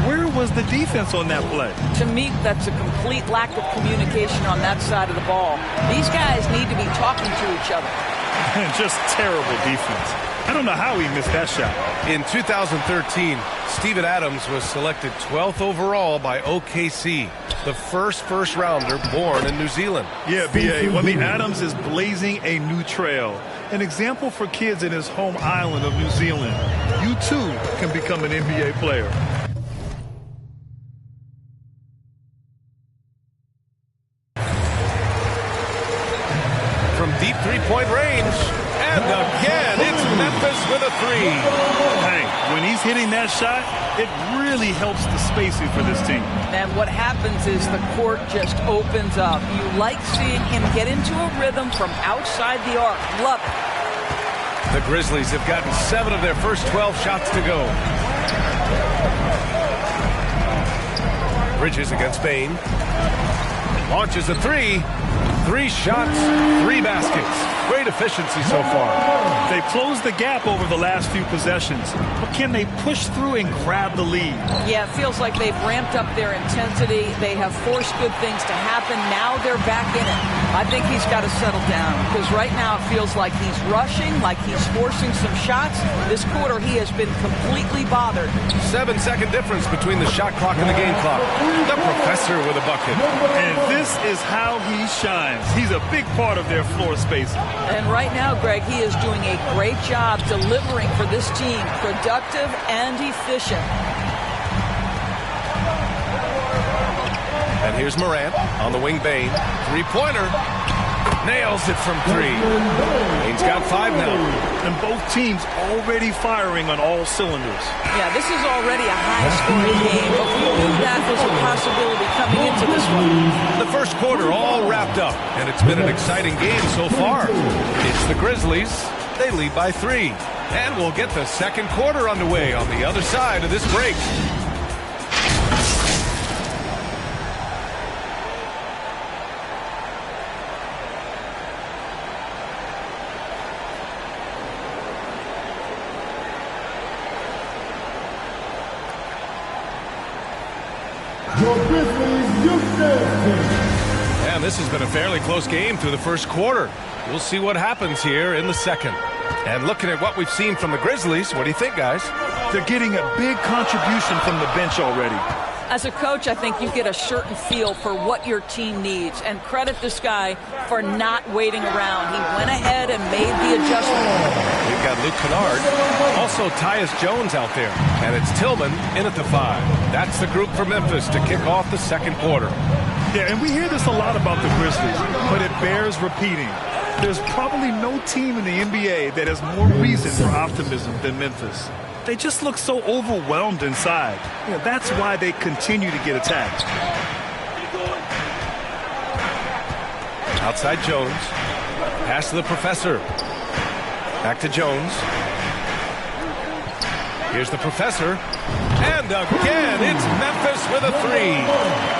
[SPEAKER 15] where was the defense on that play?
[SPEAKER 16] To me, that's a complete lack of communication on that side of the ball. These guys need to be talking to each other.
[SPEAKER 15] And just terrible defense. I don't know how he missed that shot.
[SPEAKER 9] In 2013, Steven Adams was selected 12th overall by OKC, the first rounder born in New Zealand.
[SPEAKER 15] Yeah, B.A., when the Adams is blazing a new trail, an example for kids in his home island of New Zealand. You, too, can become an NBA player.
[SPEAKER 9] From deep three-point range. And again, it's Memphis with a 3.
[SPEAKER 15] Hey, when he's hitting that shot, it really helps the spacing for this team.
[SPEAKER 16] And what happens is the court just opens up. You like seeing him get into a rhythm from outside the arc. Love it.
[SPEAKER 9] The Grizzlies have gotten 7 of their first 12 shots to go. Bridges against Bane. Launches a 3. 3 shots, 3 baskets. Great efficiency so far.
[SPEAKER 15] They've closed the gap over the last few possessions, but can they push through and grab the lead?
[SPEAKER 16] Yeah, it feels like they've ramped up their intensity. They have forced good things to happen. Now they're back in it. I think he's got to settle down because right now it feels like he's rushing, like he's forcing some shots. This quarter he has been completely bothered.
[SPEAKER 9] 7-second difference between the shot clock and the game clock. The professor with a bucket.
[SPEAKER 15] And this is how he shines. He's a big part of their floor spacing.
[SPEAKER 16] And right now, Greg, he is doing a great job delivering for this team, productive and efficient.
[SPEAKER 9] And here's Morant on the wing. Bane. 3-pointer. Nails it from 3. Bane's got 5 now.
[SPEAKER 15] And both teams already firing on all cylinders.
[SPEAKER 16] Yeah, this is already a high-scoring game, but we knew that was a possibility coming into this one.
[SPEAKER 9] The first quarter all wrapped up, and it's been an exciting game so far. It's the Grizzlies. They lead by 3. And we'll get the second quarter underway on the other side of this break. And this has been a fairly close game through the first quarter. We'll see what happens here in the second. And looking at what we've seen from the Grizzlies, what do you think, guys?
[SPEAKER 15] They're getting a big contribution from the bench already.
[SPEAKER 16] As a coach, I think you get a certain feel for what your team needs, and credit this guy for not waiting around. He went ahead and made the adjustment.
[SPEAKER 17] We've got Luke Kennard, also Tyus Jones out there, and it's Tillman in at the 5. That's the group for Memphis to kick off the second quarter.
[SPEAKER 15] Yeah, and we hear this a lot about the Grizzlies, but it bears repeating. There's probably no team in the NBA that has more reason for optimism than Memphis. They just look so overwhelmed inside. You know, that's why they continue to get attacked.
[SPEAKER 17] Outside Jones. Pass to the professor. Back to Jones. Here's the professor. And again, it's Memphis with a 3.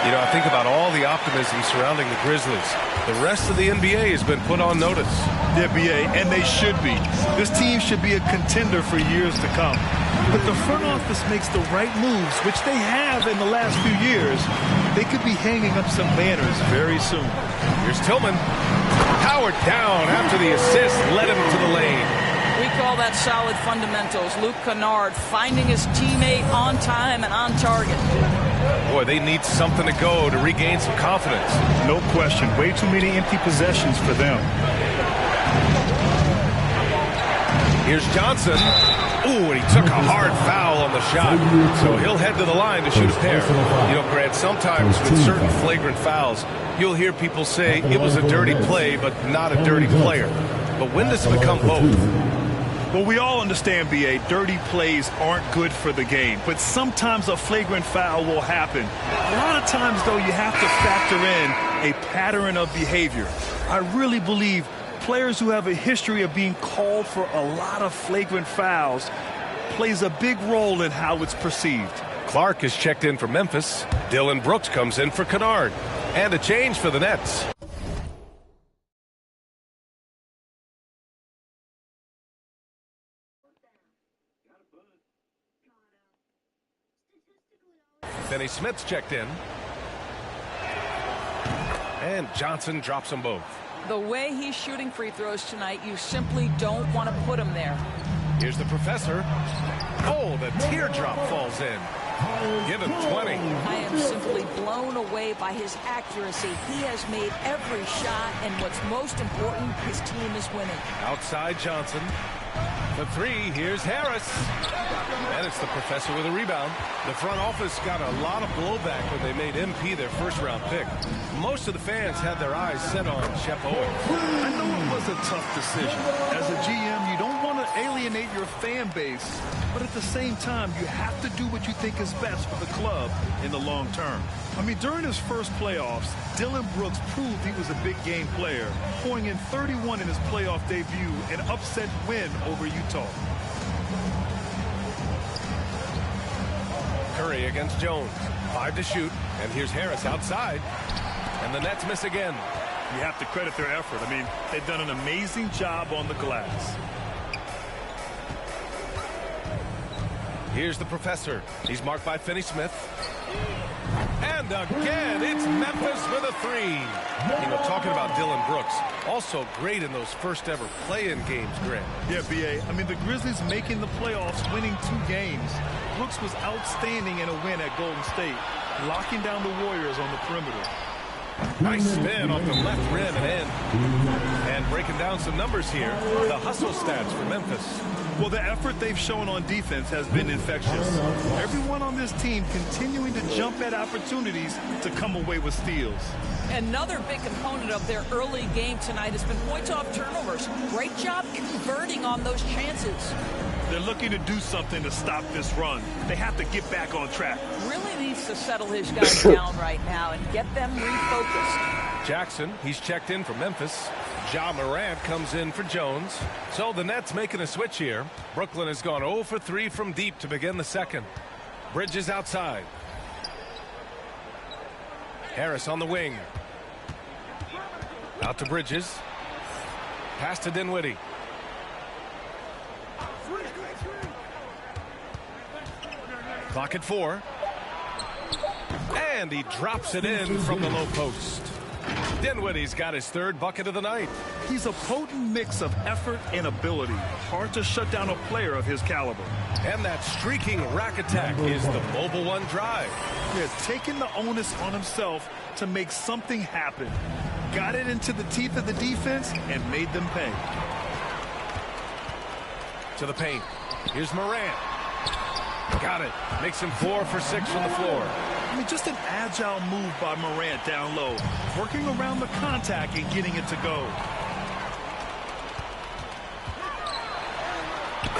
[SPEAKER 17] You know, I think about all the optimism surrounding the Grizzlies. The rest of the NBA has been put on notice.
[SPEAKER 15] The NBA, and they should be. This team should be a contender for years to come. But the front office makes the right moves, which they have in the last few years. They could be hanging up some banners very soon.
[SPEAKER 17] Here's Tillman. Powered down after the assist led him to the lane.
[SPEAKER 16] We call that solid fundamentals. Luke Kennard finding his teammate on time and on target.
[SPEAKER 17] Boy, they need something to go to regain some confidence.
[SPEAKER 15] No question. Way too many empty possessions for them.
[SPEAKER 17] Here's Johnson. Ooh, and he took a hard foul on the shot. So he'll head to the line to shoot a pair. You know, Grant, sometimes with certain flagrant fouls, you'll hear people say it was a dirty play, but not a dirty player. But when does it become both?
[SPEAKER 15] Well, we all understand, B.A., dirty plays aren't good for the game, but sometimes a flagrant foul will happen. A lot of times, though, you have to factor in a pattern of behavior. I really believe players who have a history of being called for a lot of flagrant fouls plays a big role in how it's perceived.
[SPEAKER 17] Clark is checked in for Memphis. Dillon Brooks comes in for Kennard. And a change for the Nets. Finney Smith's checked in. And Johnson drops them both.
[SPEAKER 16] The way he's shooting free throws tonight, you simply don't want to put him there.
[SPEAKER 17] Here's the professor. Oh, the teardrop falls in. Give him 20.
[SPEAKER 16] I am simply blown away by his accuracy. He has made every shot, and what's most important, his team is winning.
[SPEAKER 17] Outside Johnson. The 3, here's Harris. And it's the professor with a rebound. The front office got a lot of blowback when they made MP their first-round pick. Most of the fans had their eyes set on Shep Owens.
[SPEAKER 15] I know it was a tough decision. As a GM, you don't want to alienate your fan base, but at the same time, you have to do what you think is best for the club in the long term. I mean, during his first playoffs, Dillon Brooks proved he was a big game player, pouring in 31 in his playoff debut, an upset win over Utah.
[SPEAKER 17] Curry against Jones. 5 to shoot, and here's Harris outside. And the Nets miss again.
[SPEAKER 15] You have to credit their effort. I mean, they've done an amazing job on the glass.
[SPEAKER 17] Here's the professor. He's marked by Finney Smith. And again, it's Memphis with a 3. You know, talking about Dillon Brooks, also great in those first ever play-in games, Grant.
[SPEAKER 15] Yeah, B.A. I mean, the Grizzlies making the playoffs, winning 2 games. Brooks was outstanding in a win at Golden State, locking down the Warriors on the perimeter.
[SPEAKER 17] Nice spin off the left rim and in. And breaking down some numbers here, the hustle stats for Memphis.
[SPEAKER 15] Well, the effort they've shown on defense has been infectious. Everyone on this team continuing to jump at opportunities to come away with steals.
[SPEAKER 16] Another big component of their early game tonight has been points off turnovers. Great job converting on those chances.
[SPEAKER 15] They're looking to do something to stop this run. They have to get back on track.
[SPEAKER 16] Really needs to settle his guys down right now and get them refocused.
[SPEAKER 17] Jackson, he's checked in for Memphis. Ja Morant comes in for Jones. So the Nets making a switch here. Brooklyn has gone 0 for 3 from deep to begin the second. Bridges outside. Harris on the wing. Out to Bridges. Pass to Dinwiddie. Clock at 4. And he drops it in from the low post. Dinwiddie's got his third bucket of the night.
[SPEAKER 15] He's a potent mix of effort and ability. Hard to shut down a player of his caliber.
[SPEAKER 17] And that streaking rack attack is the Mobile One drive.
[SPEAKER 15] Yeah, taking the onus on himself to make something happen. Got it into the teeth of the defense and made them pay.
[SPEAKER 17] To the paint. Here's Morant. Got it. Makes him 4 for 6 from the floor.
[SPEAKER 15] I mean, just an agile move by Morant down low. Working around the contact and getting it to go.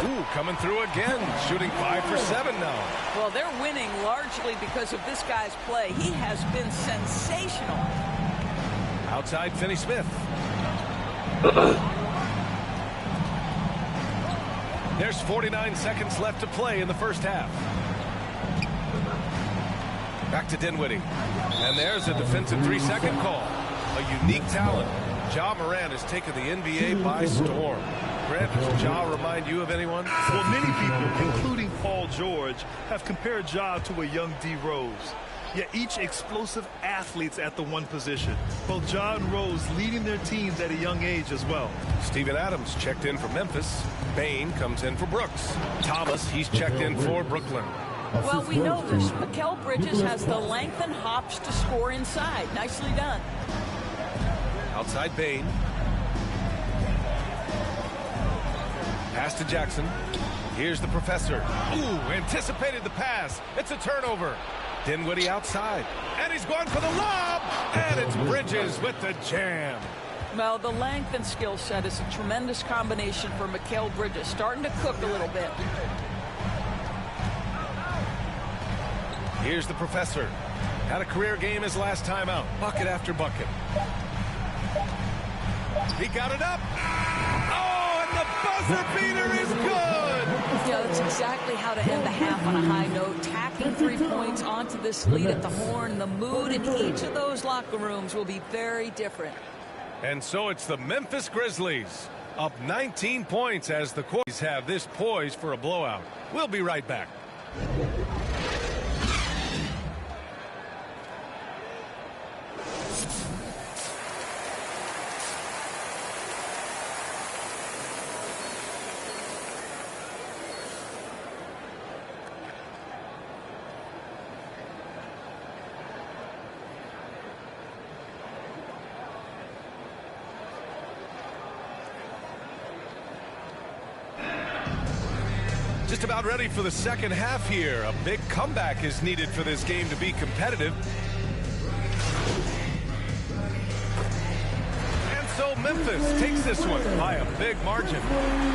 [SPEAKER 17] Ooh, coming through again. Shooting 5 for 7 now.
[SPEAKER 16] Well, they're winning largely because of this guy's play. He has been sensational.
[SPEAKER 17] Outside Finney-Smith. There's 49 seconds left to play in the first half. Back to Dinwiddie. And there's a defensive 3-second call. A unique talent. Ja Morant has taken the NBA by storm. Grant, does Ja remind you of anyone?
[SPEAKER 15] Well, many people, including Paul George, have compared Ja to a young D. Rose. Yet each explosive athletes at the one position. Both Ja and Rose leading their teams at a young age as well.
[SPEAKER 17] Steven Adams checked in for Memphis. Bain comes in for Brooks. Thomas, he's checked in for Brooklyn.
[SPEAKER 16] Well, we know this. Mikal Bridges has the length and hops to score inside. Nicely done.
[SPEAKER 17] Outside Bain. Pass to Jackson. Here's the professor. Ooh, anticipated the pass. It's a turnover. Dinwiddie outside. And he's going for the lob. And it's Bridges with the jam.
[SPEAKER 16] Well, the length and skill set is a tremendous combination for Mikal Bridges. Starting to cook a little bit.
[SPEAKER 17] Here's the professor. Had a career game his last time out. Bucket after bucket. He got it up. Oh, and the buzzer beater is good.
[SPEAKER 16] Yeah, that's exactly how to end the half on a high note. Tacking 3 points onto this lead at the horn. The mood in each of those locker rooms will be very different.
[SPEAKER 17] And so it's the Memphis Grizzlies up 19 points as the Coys have this poised for a blowout. We'll be right back. Just about ready for the second half here. A big comeback is needed for this game to be competitive. And so Memphis takes this one by a big margin,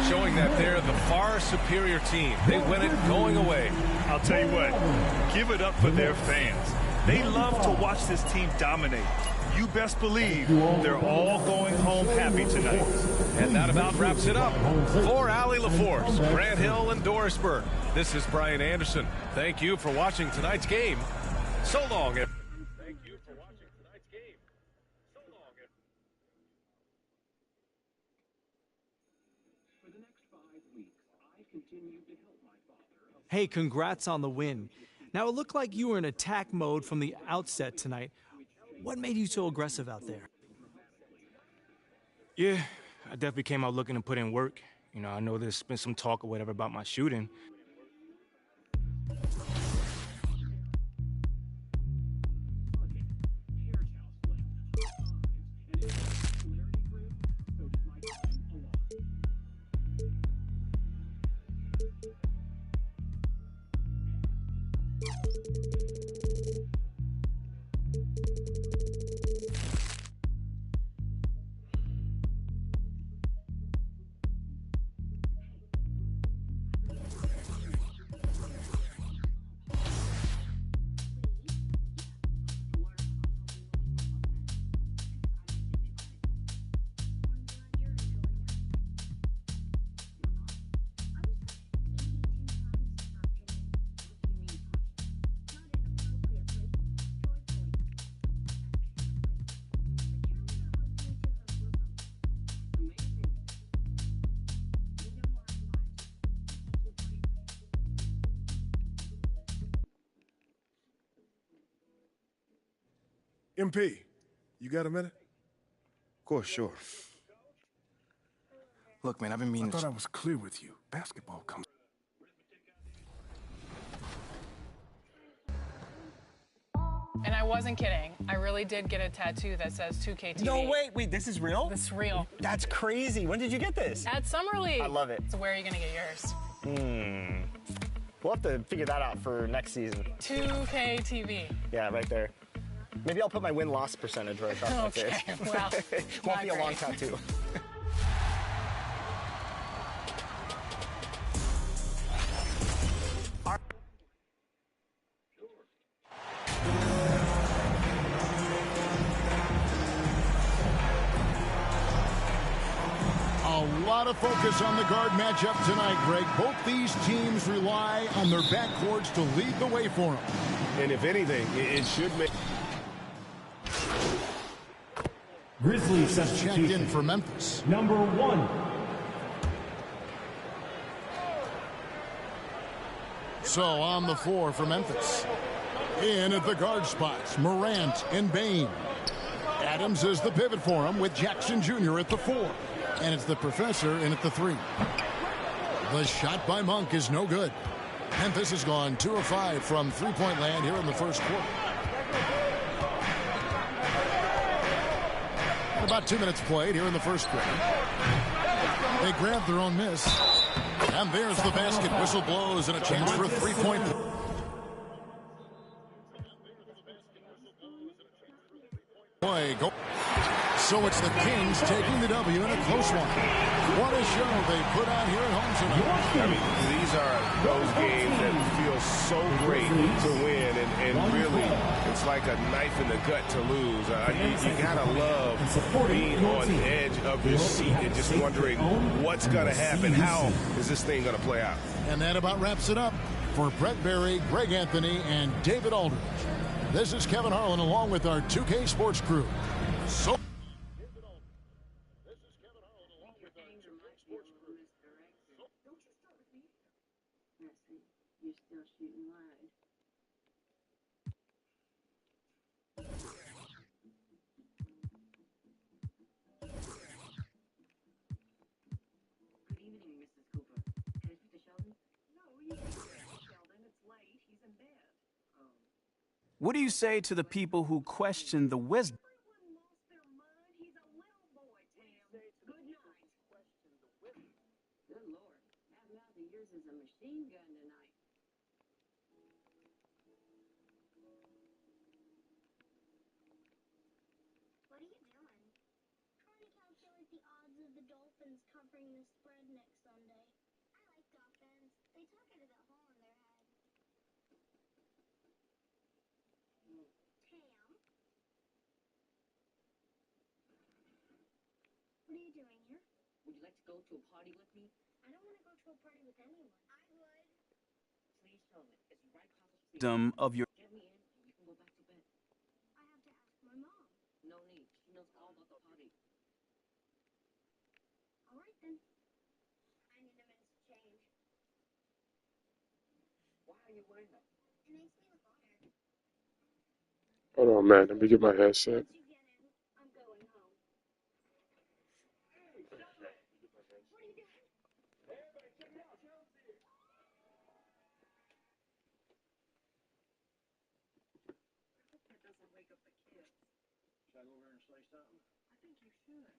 [SPEAKER 17] showing that they're the far superior team. They win it going away.
[SPEAKER 15] I'll tell you what, give it up for their fans. They love to watch this team dominate. You best believe they're all going home happy tonight.
[SPEAKER 17] And that about wraps it up. For Allie LaForce, Grant Hill, and Doris Burke, this is Brian Anderson. Thank you for watching tonight's game. So long, everyone. Thank you for watching tonight's game. So long,
[SPEAKER 18] For the next 5 weeks, I continued to help my father.
[SPEAKER 19] Hey, congrats on the win. Now, it looked like you were in attack mode from the outset tonight. What made you so aggressive out there?
[SPEAKER 1] Yeah, I definitely came out looking to put in work. You know, I know there's been some talk or whatever about my shooting.
[SPEAKER 20] MP, you got a minute?
[SPEAKER 2] course, sure.
[SPEAKER 1] Look, man, I've been meaning
[SPEAKER 7] I thought I was clear with you. Basketball comes.
[SPEAKER 3] And I wasn't kidding. I really did get a tattoo that says 2KTV.
[SPEAKER 20] No, wait, this is real?
[SPEAKER 3] This is real.
[SPEAKER 20] That's crazy. When did you get this?
[SPEAKER 3] At Summer League.
[SPEAKER 20] I love it.
[SPEAKER 3] So where are you going to get yours?
[SPEAKER 20] We'll have to figure that out for next season.
[SPEAKER 3] 2KTV.
[SPEAKER 20] Yeah, right there. Maybe I'll put my win-loss percentage right across my face.
[SPEAKER 3] Okay, well,
[SPEAKER 20] Won't be a
[SPEAKER 3] not
[SPEAKER 20] long
[SPEAKER 3] great.
[SPEAKER 20] tattoo.
[SPEAKER 7] A lot of focus on the guard matchup tonight, Greg. Both these teams rely on their backcourts to lead the way for them.
[SPEAKER 9] And if anything, it should make...
[SPEAKER 7] Grizzlies checked in for Memphis.
[SPEAKER 18] Number 1.
[SPEAKER 7] So on the floor for Memphis. In at the guard spots, Morant and Bain. Adams is the pivot for him with Jackson Jr. at the 4. And it's the professor in at the 3. The shot by Monk is no good. Memphis has gone 2 of 5 from three-point land here in the first quarter. About 2 minutes played here in the first quarter. They grab their own miss. And there's the basket. Whistle blows and a chance for a three-point. Boy, go. So it's the Kings taking the W in a close one. What a show they put on here at home tonight.
[SPEAKER 9] I mean, these are those games that feel so great to win, and really, it's like a knife in the gut to lose. You gotta love being on the edge of your seat and just wondering what's gonna happen. How is this thing gonna play out?
[SPEAKER 7] And that about wraps it up for Brett Berry, Greg Anthony, and David Aldridge. This is Kevin Harlan along with our 2K Sports crew. So.
[SPEAKER 21] You're still shooting wide. Good evening, Mrs. Cooper. Can I speak to Sheldon? No, you can't speak to Sheldon. It's late. He's in bed. Oh.
[SPEAKER 12] What do you say to the people who question the wisdom?
[SPEAKER 21] Everyone lost their mind. He's a little boy, Tam. Good night. Good Lord. That mouth of yours is a machine gun tonight.
[SPEAKER 22] What are you doing? Trying to calculate the odds of the Dolphins covering the spread next Sunday. I like Dolphins. They talk out of that hole in their head. Tam? What are you doing here?
[SPEAKER 21] Would you like to go to a party with me?
[SPEAKER 22] I don't want to go to a party with anyone. I would.
[SPEAKER 21] Please tell me. It's right across the street.
[SPEAKER 12] Of your
[SPEAKER 21] Get me in and you can go back to bed.
[SPEAKER 22] I have to ask my mom.
[SPEAKER 21] No need. She knows all about the party.
[SPEAKER 22] All right, then. I need a minute's change.
[SPEAKER 21] Why are you wearing that?
[SPEAKER 22] It makes me look honored.
[SPEAKER 23] Hold on, man. Let me get my headset.
[SPEAKER 22] Once you get in, I'm going home. Hey, what are you doing?
[SPEAKER 21] Everybody check it out. Chelse's here. I hope that doesn't wake up the kids.
[SPEAKER 18] Should I go over and say something?
[SPEAKER 21] I think you should.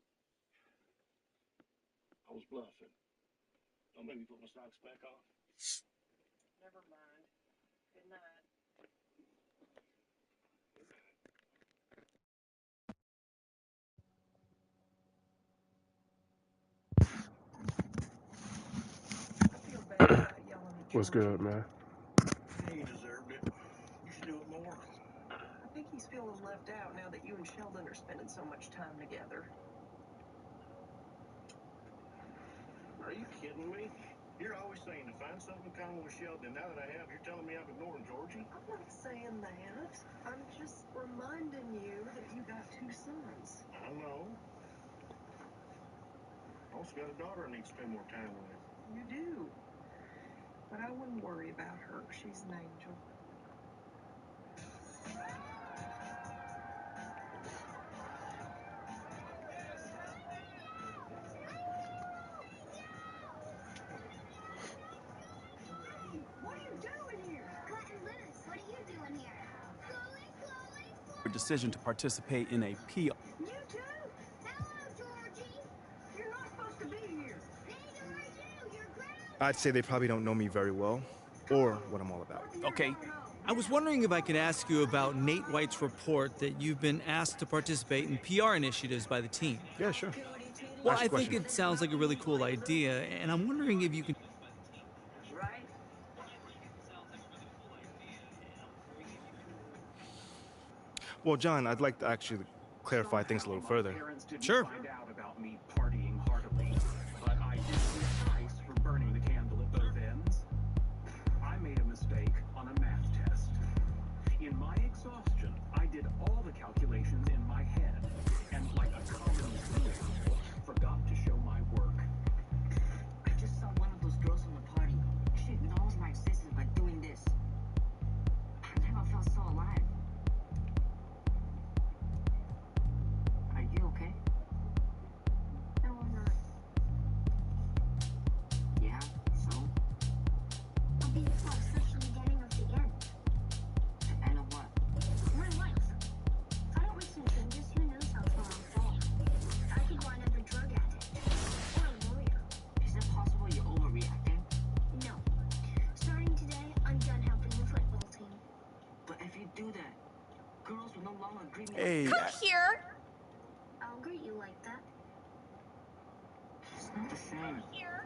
[SPEAKER 18] I was bluffing. Don't make me put my socks back on.
[SPEAKER 21] Never mind. Good night.
[SPEAKER 23] What's good, man?
[SPEAKER 18] He deserved it. You should do it more.
[SPEAKER 24] I think he's feeling left out now that you and Sheldon are spending so much time together.
[SPEAKER 18] Are you kidding me? You're always saying to find something in common with Sheldon. Now that I have, you're telling me I'm ignoring Georgie?
[SPEAKER 24] I'm not saying that. I'm just reminding you that you got 2 sons.
[SPEAKER 18] I know. I also got a daughter I need to spend more time with.
[SPEAKER 24] You do. But I wouldn't worry about her. She's an angel.
[SPEAKER 12] decision to participate in a PR.
[SPEAKER 24] You too? Hello, Georgie. You're not supposed to be here.
[SPEAKER 22] Neither are you. You're grounded.
[SPEAKER 1] I'd say they probably don't know me very well or what I'm all about.
[SPEAKER 12] Okay.
[SPEAKER 19] I was wondering if I could ask you about Nate White's report that you've been asked to participate in PR initiatives by the team.
[SPEAKER 1] Yeah, sure.
[SPEAKER 19] Well,
[SPEAKER 1] Ask
[SPEAKER 19] I
[SPEAKER 1] a
[SPEAKER 19] think
[SPEAKER 1] question.
[SPEAKER 19] it sounds like a really cool idea, and I'm wondering if you can.
[SPEAKER 24] Right?
[SPEAKER 1] Well, John, I'd like to actually clarify things a little further.
[SPEAKER 19] Sure.
[SPEAKER 18] Find out about me partying heartily, but I did get ice for burning the candle at both ends. I made a mistake on a math test. In my exhaustion, I did all the calculations in my head, and like a common fool, forgot to show my work.
[SPEAKER 4] I just saw one of those girls from the party. She knows my existence by doing this. I never felt so alive. Are you okay?
[SPEAKER 22] No, I'm not.
[SPEAKER 4] Yeah, so?
[SPEAKER 22] I'll be close to the beginning of the end.
[SPEAKER 4] The end of what?
[SPEAKER 22] My life. If I don't make some changes, who knows how far I'll fall. I could wind up a drug addict. Or a lawyer.
[SPEAKER 4] Is it possible you're overreacting?
[SPEAKER 22] No. Starting today, I'm done helping the football team.
[SPEAKER 4] But if you do that, girls will no longer greet me.
[SPEAKER 1] Hey,
[SPEAKER 22] here! I'll greet you like that.
[SPEAKER 4] It's not the same.
[SPEAKER 22] Here!